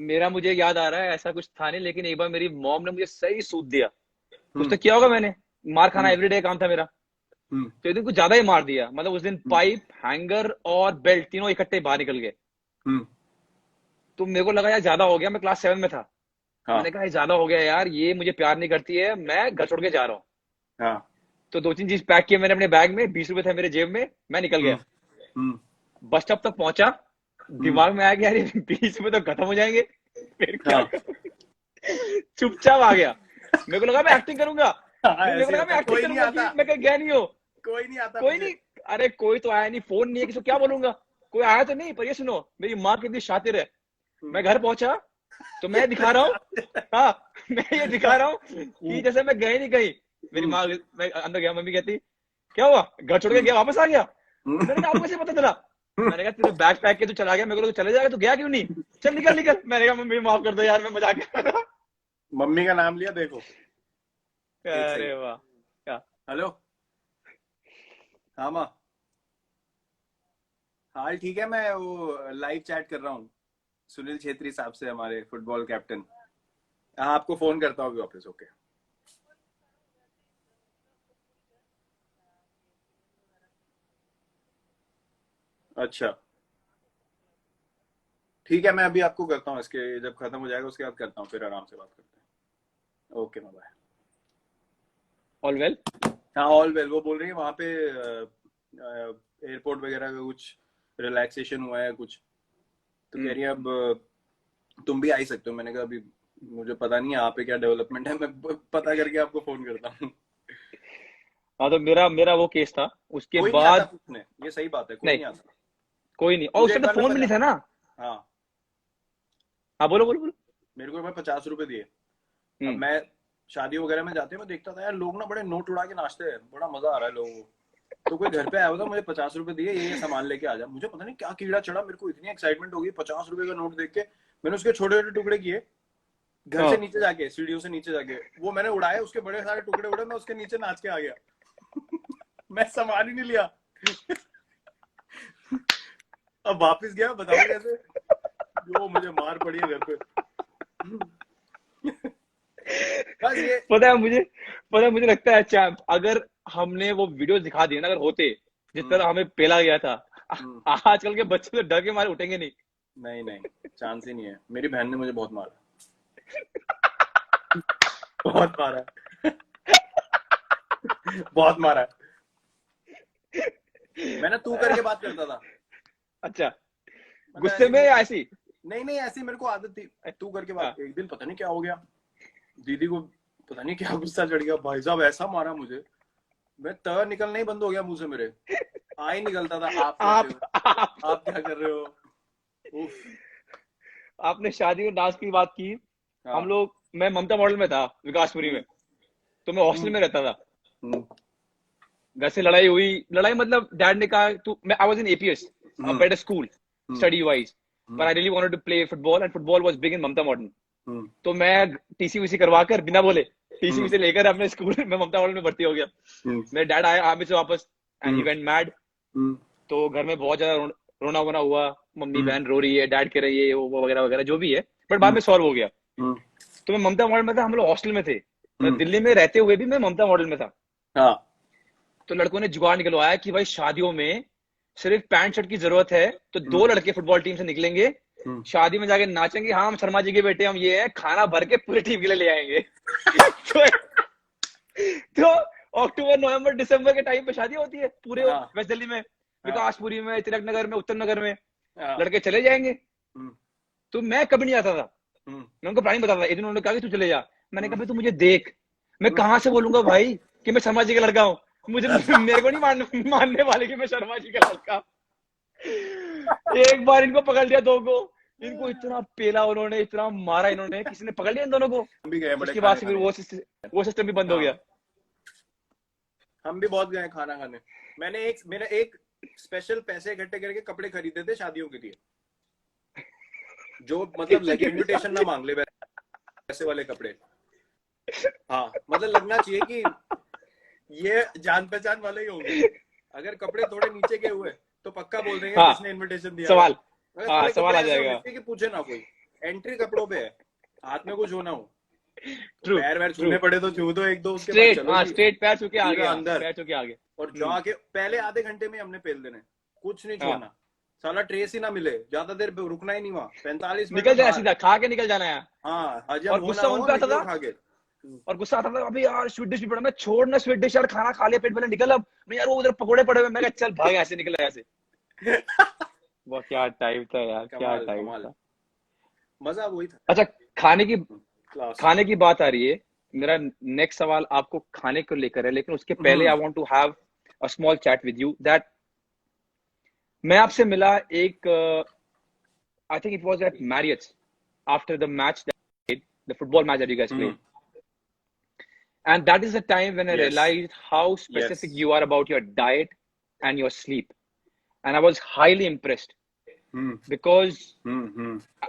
मेरा मुझे याद आ रहा है ऐसा कुछ था नहीं, लेकिन एक बार मेरी मॉम ने मुझे सही सूद दिया। कुछ तो किया होगा मैंने, मार खाना एवरीडे काम था मेरा। तो एक दिन कुछ ज्यादा ही मार दिया, मतलब उस दिन पाइप, हैंगर और बेल्ट तीनों इकट्ठे बाहर निकल गए। तो मेरे को लगा यार ज्यादा हो गया, मैं क्लास 7 में था। मैंने कहा ज्यादा हो गया यार, ये मुझे प्यार नहीं करती है, मैं घर छोड़ के जा रहा हूँ। तो 2-3 चीज पैक किए मैंने अपने बैग में, 20 रुपए थे मेरे जेब में, मैं निकल गया। बस स्टॉप तक पहुंचा, दिमाग में आया कि यार 20 रुपए तो खत्म हो जाएंगे, फिर क्या चुपचाप आ गया। मेरे को लगा मैं एक्टिंग करूंगा, मेरे को लगा मैं एक्टिंग करूंगा, मैं कहीं गया नहीं हो,
कोई नहीं आता,
कोई नहीं। अरे कोई तो आया नहीं, फोन नहीं है, किसी को क्या बोलूंगा, कोई आया तो नहीं। पर ये सुनो, मेरी माँ कितनी शातिर है। मैं घर पहुंचा तो मैं दिखा रहा हूँ, हाँ मैं ये दिखा रहा हूँ कि जैसे मैं गए नहीं कहीं। मेरी माँ, मैं अंदर गया, मम्मी कहती क्या हुआ, घर छोड़ के गया, वापस आ गया? मैंने कहा आपको कैसे पता चला? मैंने कहा तेरे बैग पैक के तू चला गया, मेरे को तो चले जाएगा, तू गया क्यों नहीं, चल निकल निकल। मैंने कहा मम्मी माफ कर दो यार, मैं मजाक कर रहा था।
मम्मी का नाम लिया, देखो।
अरे वाह, क्या?
हेलो, हाँ माँ, हाल ठीक है, मैं वो लाइव चैट कर रहा हूँ सुनील छेत्री साहब से, हमारे फुटबॉल कैप्टन। हाँ, आपको फोन करता हूँ वापस। ओके, अच्छा ठीक है, मैं अभी आपको करता हूँ, इसके जब खत्म हो जाएगा उसके बाद करता हूँ, फिर आराम से बात करते हैं। Okay, bye.
All well?
हाँ, ऑल वेल। वो बोल रही है वहां पे एयरपोर्ट वगैरह का कुछ रिलैक्सेशन हुआ है कुछ, तो कह रही है अब तुम भी आ ही सकते हो। मैंने कहा अभी मुझे पता नहीं है यहाँ पे क्या डेवलपमेंट है, मैं पता करके आपको फोन करता हूँ।
हाँ तो मेरा वो केस था। उसके
कोई नहीं आता
बाद
पूछने, ये सही बात है, कोई
नहीं,
नहीं आता।
कोई नहीं, और उस
मुझे
टाइम
एक
तो
बार ना
फोन भी नहीं था ना।
हाँ,
हाँ बोलो बोलो बोलो।
मेरे को एक बार 50 रुपए दिए। अब
हम्म।
मैं शादी वगैरह में जाते मैं देखता था यार, लोग ना बड़े नोट उड़ा के नाचते हैं, बड़ा मजा आ रहा है लोगों को। तो कोई घर पे आया होता, मुझे 50 रुपए दिए, ये सामान लेके आ जा। मुझे पता नहीं क्या कीड़ा चढ़ा, मेरे को इतनी एक्साइटमेंट हो गई 50 रुपए का नोट देख के। मैंने उसके छोटे छोटे टुकड़े किए, घर से
हाँ
नीचे जाके, सीढ़ियों से नीचे जाके वो मैंने उड़ाए, उसके बड़े सारे टुकड़े उड़े, मैं उसके नीचे नाच के आ गया। मैं सामान ही नहीं लिया। अब वापस गया, बताओ कैसे, जो मुझे मार पड़ी है घर पे। बस ये
पता है मुझे लगता है चैंप, अगर हमने वो वीडियो दिखा दिए ना, अगर होते जिस तरह हमें पेला गया था,
हम्म,
आजकल के बच्चे तो डर के मारे उठेंगे नहीं।
नहीं नहीं, चांस ही नहीं है। मेरी बहन ने मुझे बहुत मारा, बहुत मारा, बहुत मारा। मैं ना तू करके बात करता था,
अच्छा,
मतलब
गुस्से
ऐसी
में या
नहीं,
ऐसी?
नहीं नहीं, ऐसी मेरे को आदत थी तू करके बात।
हाँ।
एक दिन पता नहीं क्या हो गया, दीदी को पता नहीं क्या गुस्सा चढ़ गया, भाई साहब ऐसा मारा मुझे, मैं त निकलना ही बंद हो गया मुंह से मेरे, आ ही निकलता था, आप कैसे हो,
आप
आप क्या कर रहे हो। उफ।
आपने शादी में डांस की बात की। हम
हाँ।
लोग, मैं ममता मॉडल में था विकासपुरी
हम्म,
में, तो मैं हॉस्टल
हम्म,
में रहता था।
हम्म,
घर से लड़ाई हुई, लड़ाई मतलब डैड ने कहा तू, मैं I was in APS, uh
hmm,
better school
hmm,
study wise, पर I really wanted to play football and football was big in Mamta modern.
Hmm,
तो मैं टीसी वीसी करवा कर बिना बोले टीसी
हम्म,
वीसी लेकर अपने स्कूल में ममता मॉडल में भर्ती हो गया।
हम्म,
मेरे डैड आए आर्मी से वापस and he
hmm,
went mad.
Hmm,
तो घर में बहुत ज्यादा रोना वोना हुआ, मम्मी
हम्म,
बहन रो रही है, डैड कह रही है वो वगैरह वगैरह जो भी है, बट बाद
हम्म,
में सॉल्व हो गया।
हम्म,
तो मैं ममता मॉडल में था, हम लोग हॉस्टल में थे, मतलब
हम्म,
दिल्ली में रहते हुए भी मैं ममता मॉडल में था।
हाँ,
तो लड़कों ने जुगाड़ निकलवाया कि भाई शादियों में सिर्फ पैंट शर्ट की जरूरत है, तो
हम्म,
2 लड़के फुटबॉल टीम से निकलेंगे,
हम्म,
शादी में जाके नाचेंगे, हाँ हम शर्मा जी के बेटे, हम ये है, खाना भर के पूरी टीम के लिए ले आएंगे। तो, तो अक्टूबर नवंबर दिसंबर के टाइम पे शादी होती है पूरे
हाँ,
वेस्ट दिल्ली में,
हाँ,
विकासपुरी में, तिलक नगर में, उत्तम नगर में,
हाँ,
लड़के चले जाएंगे।
हम्म,
तो मैं कभी नहीं आता था,
हम्म,
मैं उनको प्लानिंग बताता था। एक दिन उन्होंने कहा कि तू चले जा, मैंने कहा
हम्म,
भाई तू मुझे देख, मैं
हम्म,
कहाँ से बोलूंगा भाई कि मैं शर्मा जी का लड़का हूँ, मुझे मेरे को नहीं मानने वाले कि मैं शर्मा जी का लड़का हूँ। एक बार इनको पकड़ लिया दो को, इनको इतना पेला उन्होंने, इतना मारा इन्होंने, किसी ने पकड़ लिया इन दोनों को।
हम भी गए बड़े
उसके बाद
खाने
से फिर
खाने।
वो सिस्टम भी बंद हो गया।
हाँ, हम भी बहुत गए खाना खाने। मेरा एक स्पेशल पैसे इकट्ठे करके कपड़े खरीदे थे शादियों के लिए, जो मतलब
किसी के भी साथ
इनविटेशन ना मांग ले, वैसे वाले कपड़े। हाँ, मतलब लगना चाहिए कि ये जान पहचान वाले ही होंगे। अगर कपड़े थोड़े नीचे के हुए तो पक्का बोल देंगे
हाँ,
किसने इनविटेशन दिया था।
सवाल,
अगर
हाँ
थोड़े
सवाल
कपड़े
आ
ऐसे होने
जाएगा।
चाहिए कि पूछे ना कोई, एंट्री कपड़ों पे है, हाथ में कुछ होना हो, तो
ट्रू,
पैर वैर
ट्रू,
छूने पड़े तो छू दो एक दो, उसके बाद
स्ट्रेट,
चलो
हाँ
जी
स्ट्रेट पैर छू के आगे,
सीधा
हाँ
अंदर।
पैर छू के आगे।
और जाके पहले आधे घंटे में हमने पेल देने, कुछ नहीं
हाँ,
छोड़ना, साला ट्रेस ही ना मिले, ज्यादा देर रुकना ही नहीं वहां, 45 मिनट
निकल
में
जाना
बाहर।
सीधा, खा के निकल जाना है।
हाँ, हजम
और
हो ना
गुस्सा
हो
उन पे आता
निकलो
था,
खा के।
और गुस्सा आता था, अभी यार स्वीट डिश भी पड़ा, मैं छोड़ ना स्वीट डिश यार, खाना खा लिया पेट भले, निकल अब नहीं यार, वो उधर पकोड़े पड़े हुए, मैं कहा चल भाग ऐसे, निकल ऐसे। वो क्या टाइम था यार, क्या
कमाल
टाइम
कमाल,
था।
मजा वही था
अच्छा,
यार।
खाने की
क्लास।
खाने की बात आ रही है, मेरा नेक्स्ट सवाल आपको खाने को लेकर है, लेकिन उसके पहले I want to have a small chat with you that, मैं आपसे मिला एक, I think it was at Marriott's after the match, the football match that you guys played, and that is the time when I
yes,
realized how
yes,
specific you are about your diet and your sleep, and I was highly impressed because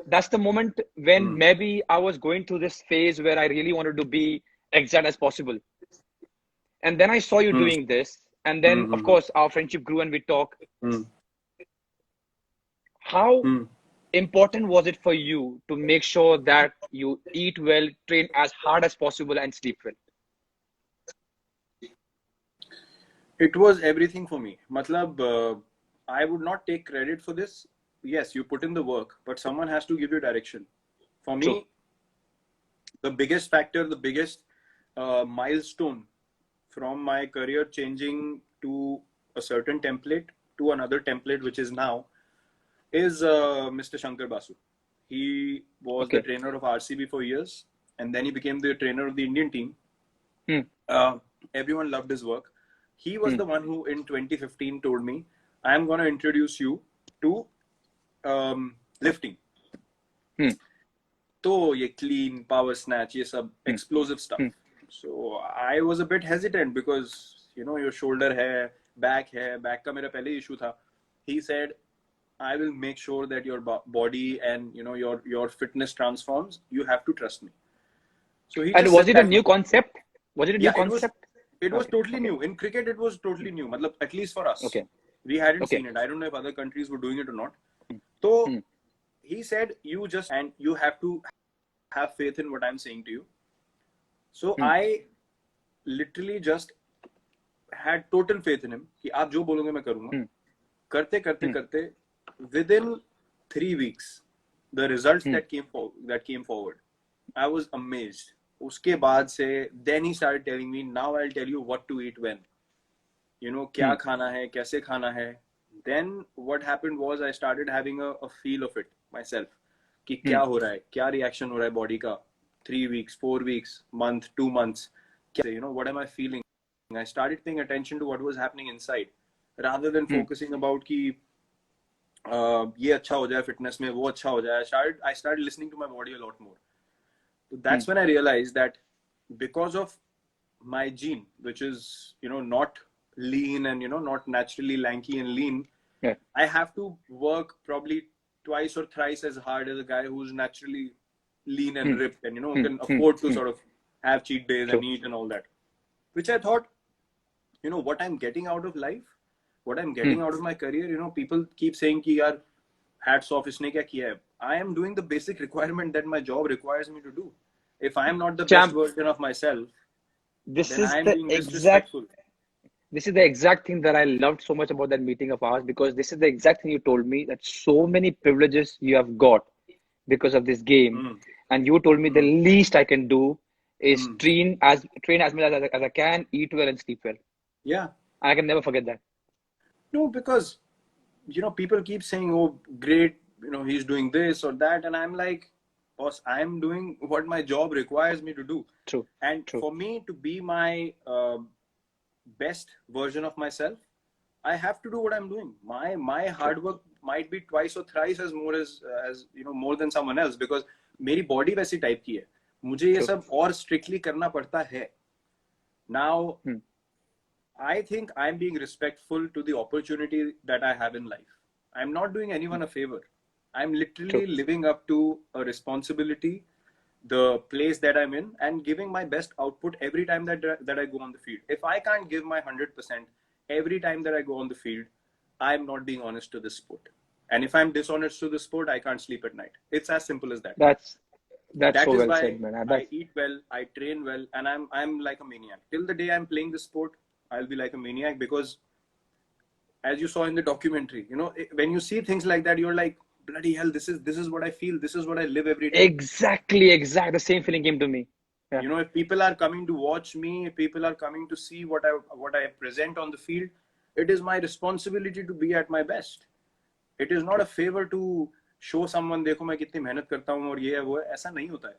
that's the moment when maybe I was going through this phase where I really wanted to be exact as possible. And then I saw you doing this. And then, of course, our friendship grew and we talk. How important was it for you to make sure that you eat well, train as hard as possible, and sleep well?
It was everything for me. Matlab, I would not take credit for this. Yes, you put in the work, but someone has to give you direction. For
True.
me, the biggest factor, the biggest milestone from my career changing to a certain template to another template, which is now, is Mr. Shankar Basu. He was the
Okay.
trainer of RCB for years, and then he became the trainer of the Indian team.
Hmm.
Everyone loved his work. he was the one who in 2015 told me, I am going to introduce you to lifting. तो ये clean, power snatch, ये सब explosive stuff. So I was a bit hesitant because, you know, your shoulder है, back का मेरा पहले issue था. He said, I will make sure that your body and, you know, your fitness transforms. You have to trust me. So he
and was it a new concept? Was it a new concept?
It was totally new. In cricket, it was totally new. Matlab, at least for us.
Okay.
We hadn't seen it. I don't know if other countries were doing it or not. So he said, you have to have faith in what I'm saying to you. So I literally just had total faith in him. कि आप जो बोलोगे मैं करूँगा. करते within 3 weeks, the results that came forward, I was amazed. उसके बाद से, then he started telling me, now I'll tell you what to eat when. You know, क्या खाना है, कैसे खाना है. Then what happened was I started having a feel of it myself. कि क्या हो रहा है, क्या reaction हो रहा है body का. 3 weeks, 4 weeks, month, 2 months. You know, what am I feeling? I started paying attention to what was happening inside, rather than focusing about कि ये अच्छा हो जाए fitness में, वो अच्छा हो जाए. I started listening to my body a lot more. So that's when I realized that because of my gene, which is, you know, not lean and, you know, not naturally lanky and lean, I have to work probably twice or thrice as hard as a guy who's naturally lean and ripped and, you know, can afford to sort of have cheat days and eat and all that. Which I thought, you know, what I'm getting out of life, what I'm getting out of my career, you know, people keep saying ki yaar, hats off, isne kya kiya hai. I am doing the basic requirement that my job requires me to do. If I am not the best version of myself, then I am being disrespectful.
This is the exact thing that I loved so much about that meeting of ours, because this is the exact thing you told me, that so many privileges you have got because of this game. And you told me the least I can do is train as much as I can, eat well and sleep well.
Yeah.
I can never forget that.
No, because, you know, people keep saying, oh, great, you know, he's doing this or that. And I'm like, boss, I'm doing what my job requires me to do.
True.
And for me to be my best version of myself, I have to do what I'm doing. My hard work might be twice or thrice as more as you know, more than someone else, because मेरी body वैसी type की है. मुझे ये सब और strictly करना पड़ता है. Now, I think I'm being respectful to the opportunity that I have in life. I'm not doing anyone a favor. I'm literally living up to a responsibility, the place that I'm in, and giving my best output every time that I go on the field. If I can't give my 100% every time that I go on the field, I'm not being honest to this sport. And if I'm dishonest to the sport, I can't sleep at night. It's as simple as that.
That's
that
so
is
well
why
said, man.
I eat well, I train well, and I'm like a maniac. Till the day I'm playing the sport, I'll be like a maniac, because as you saw in the documentary, you know, when you see things like that, you're like, bloody hell, this is what I feel. This is what I live every day.
Exactly. The same feeling came to me. Yeah.
You know, if people are coming to watch me, if people are coming to see what I present on the field, it is my responsibility to be at my best. It is not a favor to show someone, देखो मैं कितनी मेहनत करता हूँ और ये है वो है. ऐसा नहीं होता है.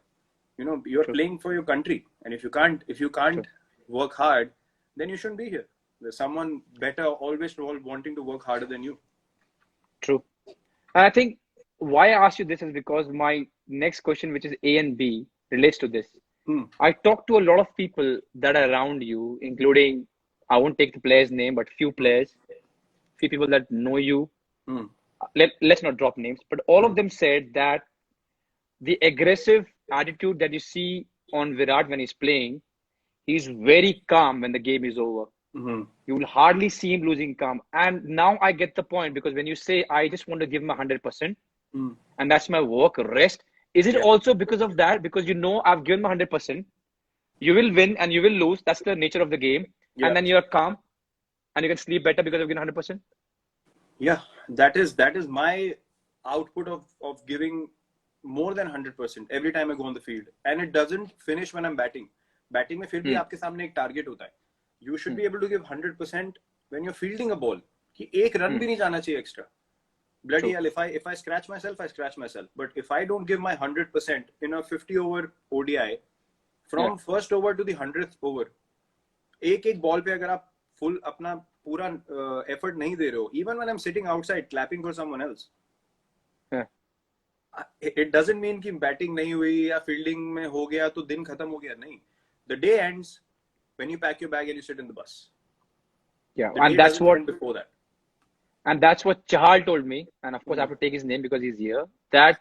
You know, you're playing for your country, and if you can't work hard, then you shouldn't be here. There's someone better always wanting to work harder than you.
True. And I think why I asked you this is because my next question, which is A and B, relates to this. I talk to a lot of people that are around you, including, I won't take the player's name, but few players, few people that know you. Let's not drop names, but all of them said that the aggressive attitude that you see on Virat when he's playing, he's very calm when the game is over. You will hardly see him losing calm. And now I get the point, because when you say, I just want to give him 100%, and that's my work, rest, is it also because of that? Because you know, I've given my 100%, you will win and you will lose. That's the nature of the game. And then you're calm and you can sleep better because you've given 100%.
Yeah, that is my output of giving more than 100% every time I go on the field. And it doesn't finish when I'm batting. Batting में फिर भी आपके सामने एक target होता है. You should be able to give 100% when you're fielding a ball. कि एक run भी नहीं जाना चाहिए extra. Bloody hell, if I scratch myself, I scratch myself. But if I don't give my 100% in a 50-over ODI, from first over to the 100th over, एक ball पे अगर आप full अपना पूरा effort नहीं दे रहे हो, even when I'm sitting outside clapping for someone else, it doesn't mean कि बैटिंग नहीं हुई या फील्डिंग में हो गया तो दिन खत्म हो गया. नहीं, the day ends when you pack your bag and you sit in the bus.
Yeah,
the
and that's what before that. And that's what Chahal told me, and of course I have to take his name because he's here, that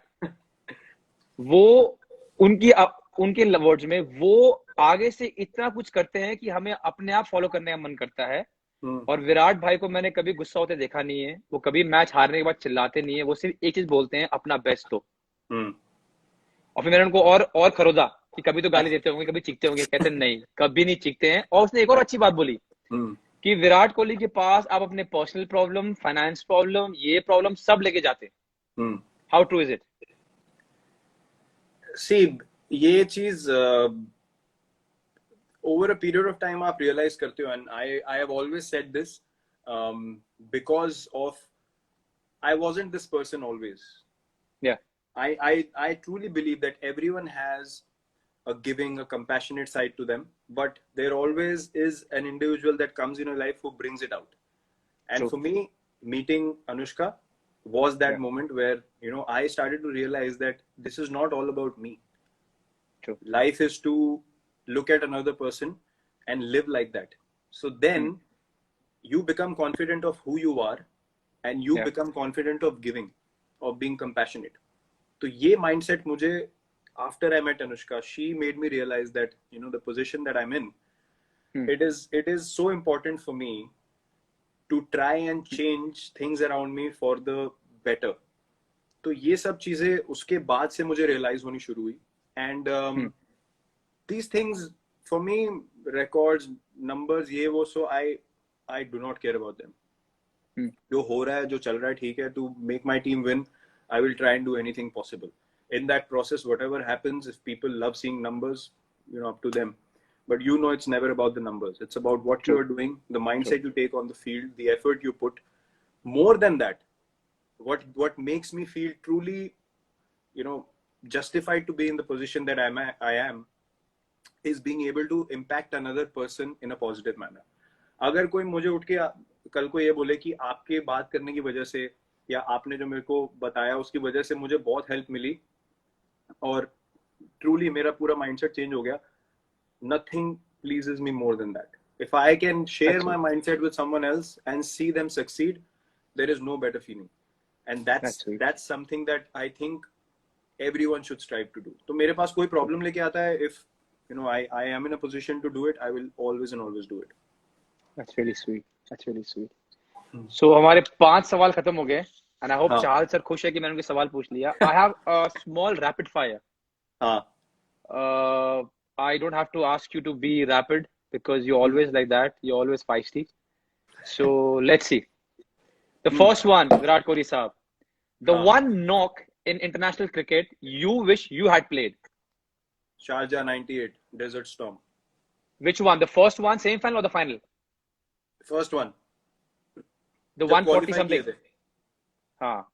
वो उनके words में वो आगे से इतना कुछ करते हैं कि हमें अपने आप फॉलो करने का मन करता है. और विराट भाई को मैंने कभी गुस्सा होते देखा नहीं है. वो कभी मैच हारने के बाद चिल्लाते नहीं है. वो सिर्फ एक चीज बोलते हैं, अपना बेस्ट दो. और फिर मैंने उनको और खरोदा कि कभी तो गाली देते होंगे, कभी चीखते होंगे. कहते नहीं, कभी नहीं चीखते हैं. और उसने एक और अच्छी बात बोली कि विराट कोहली के पास आप अपने पर्सनल प्रॉब्लम, फाइनेंस प्रॉब्लम, ये प्रॉब्लम सब लेके जाते हैं. How true is it?
See, ये चीज over a period of time आप realize करते हो, and I have always said this because of I wasn't this person always.
Yeah.
I truly believe that everyone has a giving, a compassionate side to them, but there always is an individual that comes in your life who brings it out. And True. For me, meeting Anushka was that moment where, you know, I started to realize that this is not all about me.
True.
Life is to look at another person and live like that. So then you become confident of who you are, and you become confident of giving, of being compassionate. So ye mindset mujhe, after I met Anushka, she made me realize that, you know, the position that I'm in, it is so important for me to try and change things around me for the better. तो ये सब चीजें उसके बाद से मुझे realize होनी शुरू हुई. And these things for me, records, numbers, ये वो, so I do not care about them. जो हो रहा है, जो चल रहा है, ठीक है. To make my team win, I will try and do anything possible. In that process, whatever happens, if people love seeing numbers, you know, up to them. But you know, it's never about the numbers. It's about what you are doing, the mindset you take on the field, the effort you put. More than that, what makes me feel truly, you know, justified to be in the position that I am is being able to impact another person in a positive manner. अगर कोई मुझे उठ के कल को ये बोले कि आपके बात करने की वजह से या आपने जो मेरे को बताया उसकी वजह से मुझे बहुत हेल्प मिली और ट्रूली मेरा पूरा माइंडसेट चेंज हो गया, nothing pleases me more than that. If I can share my mindset with someone else and see them succeed, there is no better feeling. And that's something that I think everyone should strive to do. तो मेरे पास कोई problem लेके आता है, if you know I am in a position to do it, I will always and always do it.
That's really sweet. That's really sweet. So हमारे 5 सवाल खत्म हो गए, and I hope Chahal sir खुश है कि मैंने उनके सवाल पूछ लिया. I have a small rapid fire. I don't have to ask you to be rapid because you're always like that. You're always feisty. So let's see. The first one, Virat Kohli Saab. The one knock in international cricket you wish you had played?
Sharjah 98, Desert Storm.
Which one? The first one, same final or the final?
First one.
The 140 something. हाँ.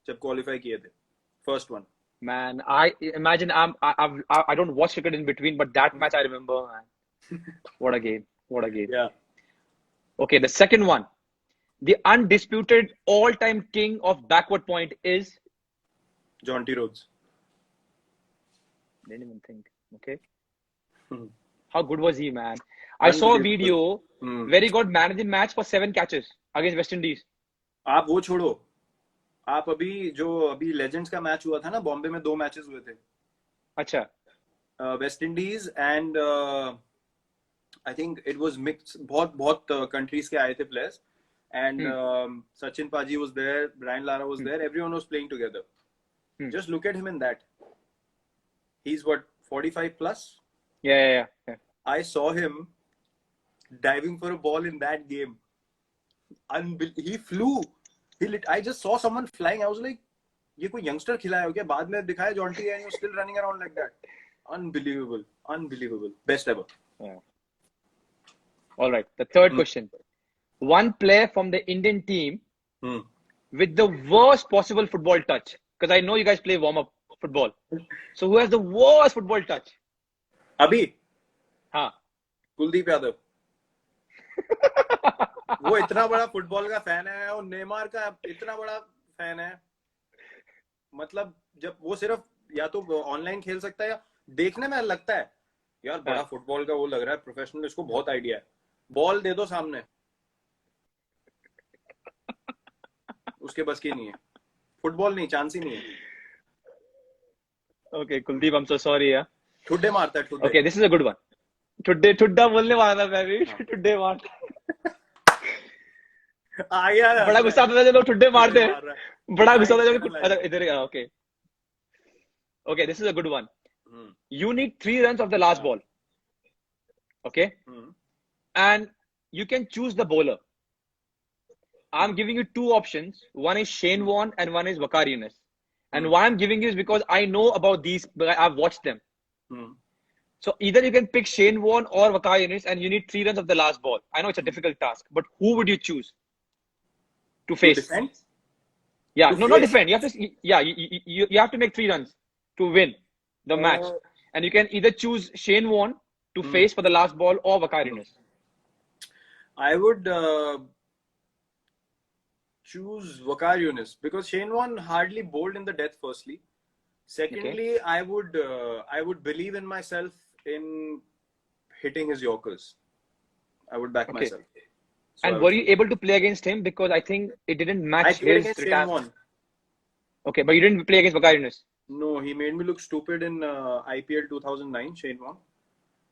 जब qualify किए थे. First one.
Man, I imagine I don't watch cricket in between, but that match I remember, man. What a game. What a game.
Yeah.
Okay, the second one. The undisputed all-time king of backward point is?
John T. Rhodes.
Didn't even think. Okay. How good was he, man? I saw a video where he got man of the match for 7 catches against West Indies.
आप वो छोड़ो. आप अभी legends का match हुआ था ना, बॉम्बे में 2 मैचेस हुए थे.
अच्छा.
West Indies and I think it was mix. बहुत कंट्रीज के आए थे players, and Sachin paaji was there, Brian Lara was there, everyone was playing together. Just look at him in that. He's what, 45 plus?
Yeah.
I saw him diving for a ball in that game. He flew. I just saw someone flying. I was like, ये कोई youngster खिलाया हो क्या? बाद में दिखाया John T, and you're still running around like that. Unbelievable. Best ever.
Yeah. All right. The third question. One player from the Indian team with the worst possible football touch. Because I know you guys play warm-up football. So who has the worst football touch?
Abhi?
हाँ.
Kuldeep Yadav. वो इतना बड़ा football का fan है और Neymar का इतना बड़ा फैन है, मतलब जब वो सिर्फ या तो ऑनलाइन खेल सकता है या देखने में लगता है यार बड़ा फुटबॉल का वो लग रहा है प्रोफेशनल, इसको बहुत आइडिया है, बॉल दे दो सामने, उसके बस की नहीं है, फुटबॉल नहीं, चांस ही नहीं है।
Okay, Kuldeep, I'm so sorry, yeah.
ठुड्डे मारता है, ठुड्डे।
Okay, this is a good one. ठुड्डा बोलने वाला था मैं भी, ठुड्डे मार।
आ गया,
बड़ा गुस्सा आता था जब लोग ठुड्डे मारते हैं, बड़ा गुस्सा आता था जब इधर okay. Okay, this is a good one. You need 3 runs of the last ball. Okay? And you can choose the bowler. I'm giving you 2 options. One is Shane Warne and one is Waqar Younis. And why I'm giving you is because I know about these, I've watched them. So either you can pick Shane Warne or Waqar Younis and you need 3 runs of the last ball. I know it's a difficult task, but who would you choose to face?
To defend?
Yeah,
to
no,
face?
not defend. You have to, yeah, you have to make 3 runs to win the match. And you can either choose Shane Warne to face for the last ball or Waqar Younis.
I would choose Waqar Younis because Shane Warne hardly bowled in the death. Firstly, secondly, I would believe in myself in hitting his Yorkers. I would back myself. So
and were you able to play against him? Because I think it didn't match
I played
his
against Shane
retirement.
Warne.
Okay, but you didn't play against Waqar Younis.
No, he made me look stupid in IPL 2009, Shane Warne.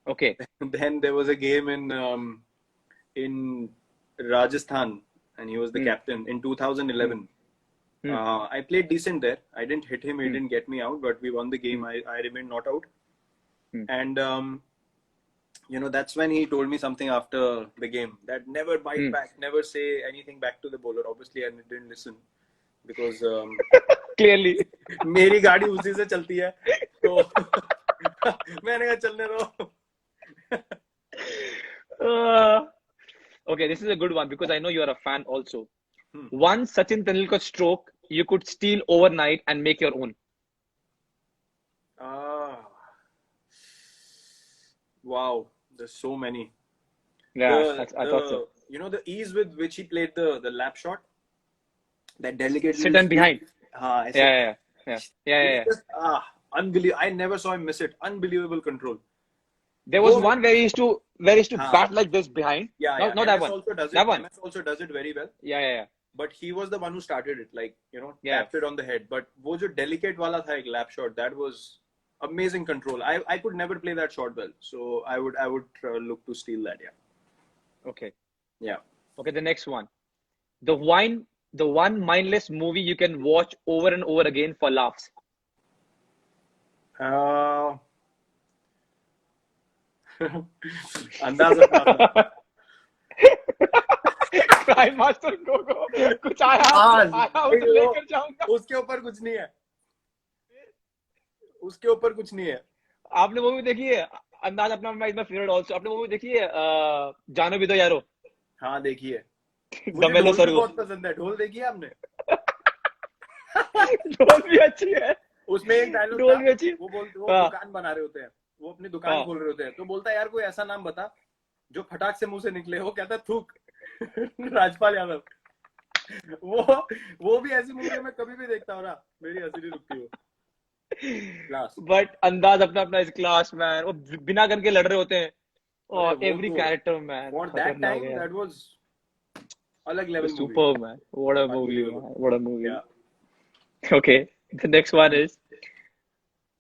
Okay.
Then there was a game in Rajasthan, and he was the captain in 2011. I played decent there. I didn't hit him. He didn't get me out, but we won the game. I remained not out. And you know, that's when he told me something after the game that never bite back, never say anything back to the bowler. Obviously, I didn't listen because
Clearly.
मेरी गाड़ी उसी से चलती है, तो मैंने कहा चलने दो.
Okay, this is a good one because I know you are a fan also. One Sachin Tendulkar stroke you could steal overnight and make your own.
Wow, there's so many.
Yeah, I thought so.
You know the ease with which he played the lap shot, that delicate.
Sit and behind. Yeah.
Just, unbelievable. I never saw him miss it. Unbelievable control.
There was one where he used to bat like this behind.
Yeah.
Not that one.
Also does it.
That one.
MS also does it very well.
Yeah.
But he was the one who started it, like, you know, tapped it on the head. But wo jo delicate wala tha ek lap shot, that was amazing control. I could never play that shot well, so I would look to steal that. Yeah.
Okay.
Yeah.
Okay. The next one, the one mindless movie you can watch over and over again for laughs.
Andaz.
Crime Master go कुछ आया उसे लेकर जाऊंगा.
उसके ऊपर कुछ नहीं है. उसके ऊपर कुछ नहीं है.
आपने मूवी देखी है अंदाज अपना माय फेवरेट आल्सो. आपने मूवी देखी है जानो भी दो यारो.
हाँ देखी है.
दमेलो सर
बहुत पसंद है. ढोल देखी है आपने?
ढोल भी अच्छी है.
उसमें एक डायलॉग
ढोल भी अच्छी.
वो दुकान बना रहे होते हैं, वो अपनी दुकान खोल रहे होते हैं, तो बोलता है यार कोई ऐसा नाम बता जो फटाक से मुंह से निकले. वो कहता है थूक. राजपाल यादव. वो भी ऐसी मूवी में कभी भी देखता हूँ ना, मेरी हंसी नहीं रुकती हो.
बट अंदाज अपना इस क्लास मैन. वो बिना गन के लड़ रहे होते हैं. और every character man.
For that time that was अलग level movie.
Superman. What a movie. Okay, the next one is,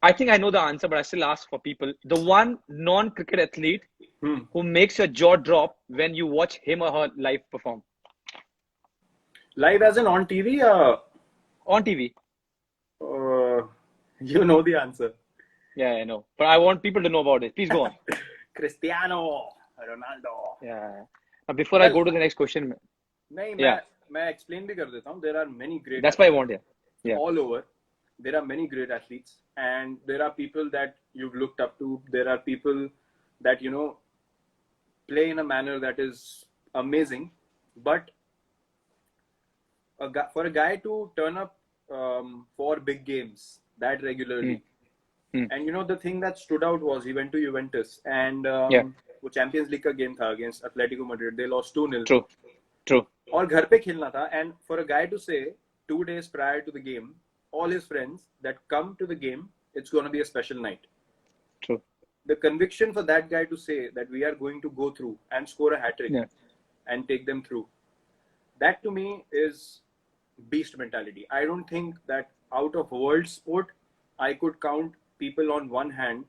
I think I know the answer, but I still ask for people. The one non-cricket athlete who makes your jaw drop when you watch him or her live perform.
Live as in on TV?
On TV.
You know the answer.
Yeah, I know. But I want people to know about it. Please go on.
Cristiano Ronaldo.
Yeah. Now, before I go to the next question.
नहीं, मैं explain भी कर देता हूँ. There are many great.
That's why I want it. Yeah.
All over. There are many great athletes, and there are people that you've looked up to. There are people that, you know, play in a manner that is amazing. But for a guy to turn up for big games that regularly, and you know, the thing that stood out was he went to Juventus, and वो champions league का game था against Atletico Madrid, they lost 2-0.
True.
और घर पे खेलना था, and for a guy to say 2 days prior to the game, all his friends that come to the game, it's going to be a special night.
True.
The conviction for that guy to say that we are going to go through and score a hat-trick and take them through, that to me is beast mentality. I don't think that out of world sport, I could count people on one hand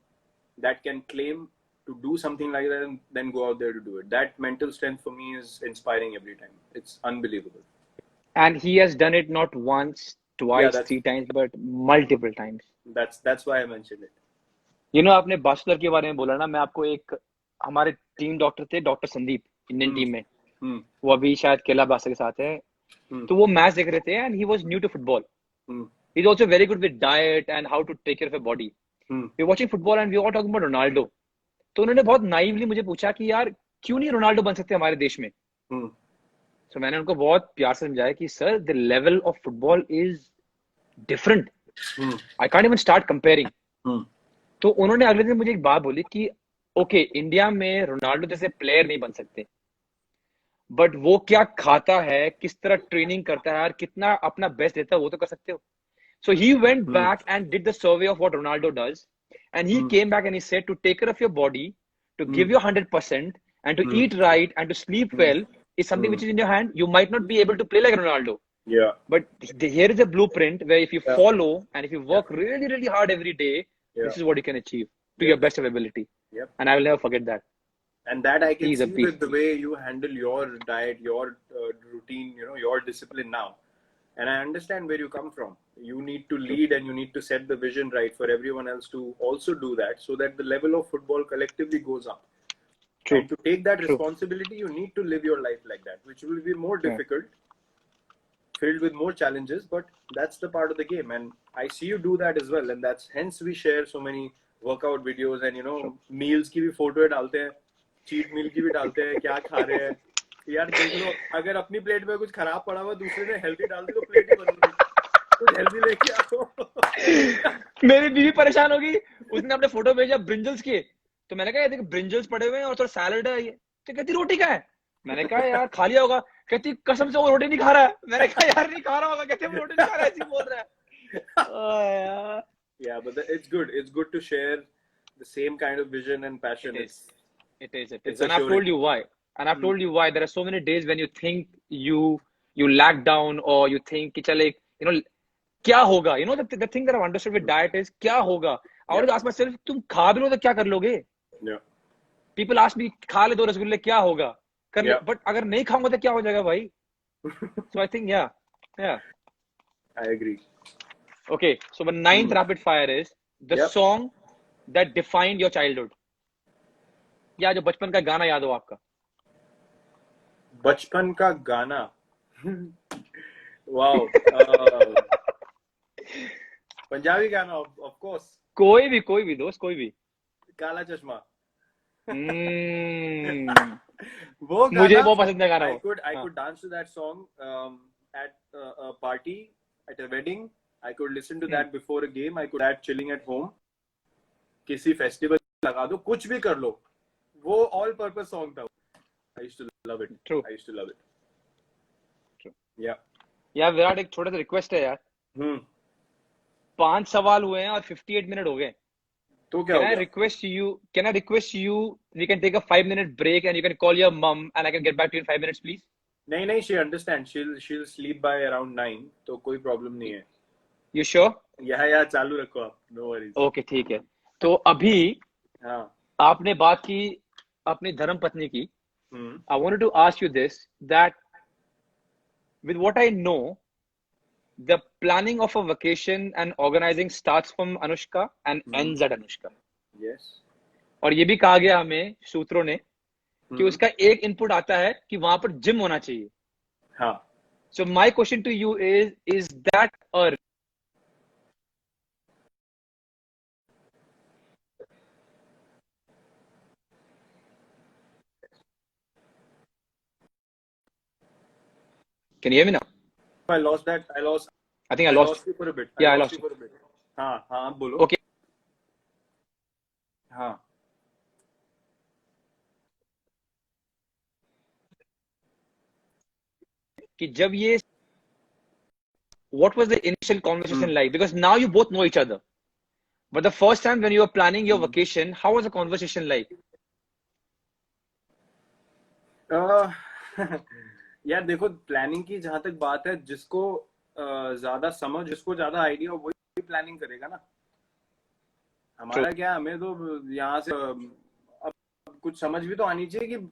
that can claim to do something like that and then go out there to do it. That mental strength for me is inspiring every time. It's unbelievable.
And he has done it not once, twice, 3 times, but multiple times.
That's why I mentioned it.
You know, आपने bastard के बारे में बोला ना, मैं आपको एक, हमारे टीम डॉक्टर थे, डॉक्टर संदीप, इंडियन टीम में, वो अभी शायद केला बास्टर के साथ है, तो वो मैच देख रहे थे and he was new to football. He's also very good with diet and how to take care of a body. We're watching football and we were all talking about Ronaldo. तो उन्होंने बहुत नाइवली मुझे पूछा कि यार क्यों नहीं रोनाल्डो बन सकते हमारे देश में. So मैंने उनको बहुत प्यार से समझाया कि sir, the level of football is different. I can't even start comparing. तो उन्होंने अगले दिन मुझे एक बात बोली कि ओके, इंडिया में रोनाल्डो जैसे प्लेयर नहीं बन सकते, बट वो क्या खाता है, किस तरह ट्रेनिंग करता है और कितना अपना बेस्ट देता है, वो तो कर सकते हो. So he went back and did the survey of what Ronaldo does, and he came back and he said to take care of your body, to give your 100%, and to eat right and to sleep well is something which is in your hand. You might not be able to play like Ronaldo. Yeah. But here is a blueprint where if you follow and if you work really, really hard every day, this is what you can achieve to your best of ability. And I will never forget that.
And that I can see with the way you handle your diet, your routine, you know, your discipline now. And I understand where you come from. You need to lead and you need to set the vision right for everyone else to also do that, so that the level of football collectively goes up. True. And to take that responsibility, you need to live your life like that, which will be more difficult, filled with more challenges, but that's the part of the game. And I see you do that as well. And that's hence we share so many workout videos and, you know, meals की भी photo डालते हैं, cheat meal की भी डालते हैं, क्या खा रहे हैं. यार देख लो, अगर अपनी प्लेट में कुछ खराब पड़ा हुआ दूसरे ने हेल्दी डाल दी तो प्लेट ही बदल गई. कुछ हेल्दी लेके आओ.
मेरी बीवी परेशान होगी, उसने अपने फोटो भेजा ब्रिंजल्स के, तो मैंने कहा ये देख ब्रिंजल्स पड़े हुए हैं और थोड़ा सैलड है, ये तो कहती रोटी का है. मैंने कहा यार खा लिया होगा, कहती कसम से वो रोटी नहीं खा रहा है. मैंने कहा यार नहीं खा रहा होगा, कहती वो रोटी नहीं खा रहा है, ऐसे बोल रहा है.
Yeah, but it's good to share the same kind of vision and passion.
It is. And I've told you why. And I've told you why. There are so many days when you think you lag down, or you think कि चले, you know, क्या होगा? You know, the thing that I've understood with diet is क्या होगा? I always ask myself, तुम खा भी लो तो क्या कर लोगे?
Yeah.
People ask me, खा ले 2 रसगुल्ले क्या होगा? कर ले, but अगर नहीं खाऊंगा तो क्या हो जाएगा भाई? So I think yeah.
I agree.
Okay, so the 9th rapid fire is the song that defined your childhood. या जो बचपन का गाना याद हो आपका?
बचपन का गाना. Wow. पंजाबी गाना, of course.
कोई भी दोस्त, कोई भी.
काला चश्मा.
वो मुझे बहुत पसंद है गाना.
I could dance to that song at a party, at a wedding. I could listen to that before a game. I could add chilling at home. किसी फेस्टिवल लगा दो, कुछ भी कर लो. वो all purpose song था. I used to love it.
True.
I used to love it.
True.
Yeah.
यार विराट, एक छोटा सा रिक्वेस्ट है यार. 5 सवाल हुए हैं और 58 मिनट हो गए.
तो क्या होगा?
Can I request you, we can take a 5-minute break and you can call your mom and I can get back to you in 5 minutes, please?
नहीं, she understands. She'll sleep by around 9. तो कोई problem नहीं है.
You sure?
Yeah, चालू रखो आप. No worries.
Okay, ठीक है. तो अभी आपने बात की अपनी धर्म पत्नी की. I wanted to ask you this, that with what I know, the planning of a vacation and organizing starts from Anushka and ends at Anushka.
Yes.
और ये भी कहा गया हमें सूत्रों ने कि उसका एक इनपुट आता है कि वहां पर जिम होना चाहिए.
हाँ.
So my question to you is that a Can you hear me now?
I lost that.
I think I lost
you for a bit.
I lost you
for a bit. हाँ बोलो.
Okay.
हाँ.
कि जब ये what was the initial conversation like? Because now you both know each other. But the first time when you were planning your vacation, how was the conversation like?
यार देखो, planning की जहां तक बात है, जिसको ज्यादा समझ, जिसको ज्यादा आइडिया हो, वही प्लानिंग करेगा ना. हमारा क्या, हमें तो यहाँ से अब कुछ समझ भी तो आनी चाहिए कि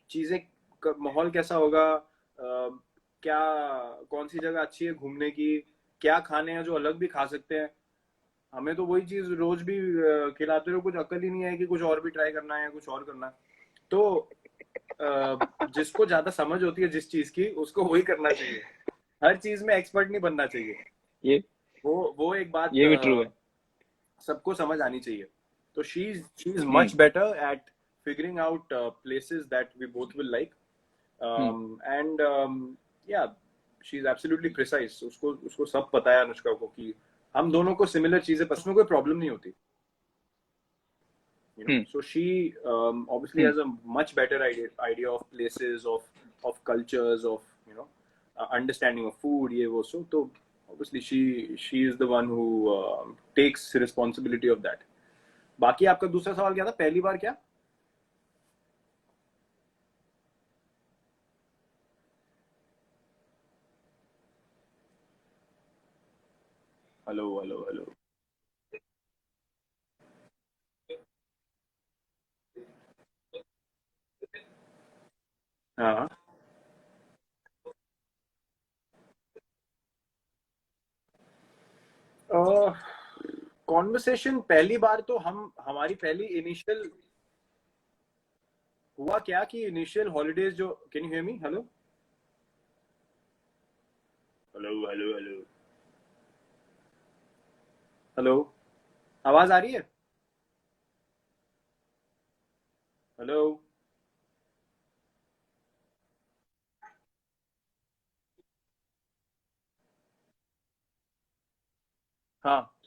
चीजें, माहौल कैसा होगा, क्या, कौन सी जगह अच्छी है घूमने की, क्या खाने हैं जो अलग भी खा सकते हैं. हमें तो वही चीज रोज भी खिलाते रहो, कुछ अकल ही नहीं है कि कुछ और भी ट्राई करना है, कुछ और करना है. तो जिसको ज्यादा समझ होती है जिस चीज की, उसको वही करना चाहिए. हर चीज में एक्सपर्ट नहीं बनना चाहिए.
ये
वो एक बात
ये भी ट्रू है.
सबको समझ आनी चाहिए. तो she is much better at figuring out places that we both will like, and yeah she is absolutely precise. उसको सब पता है अनुष्का को कि हम दोनों को सिमिलर चीजें पसंद, में कोई प्रॉब्लम नहीं होती. So she obviously has a much better idea of places, of cultures, of understanding of food, ye wo. So obviously she is the one who takes responsibility of that. बाकी आपका दूसरा सवाल क्या था, पहली बार क्या? हेलो. हाँ. कॉन्वर्सेशन पहली बार तो हमारी पहली इनिशियल हुआ क्या कि इनिशियल हॉलीडेज जो, can you hear me? Hello. Hello, आवाज आ रही है? हेलो. हाँ.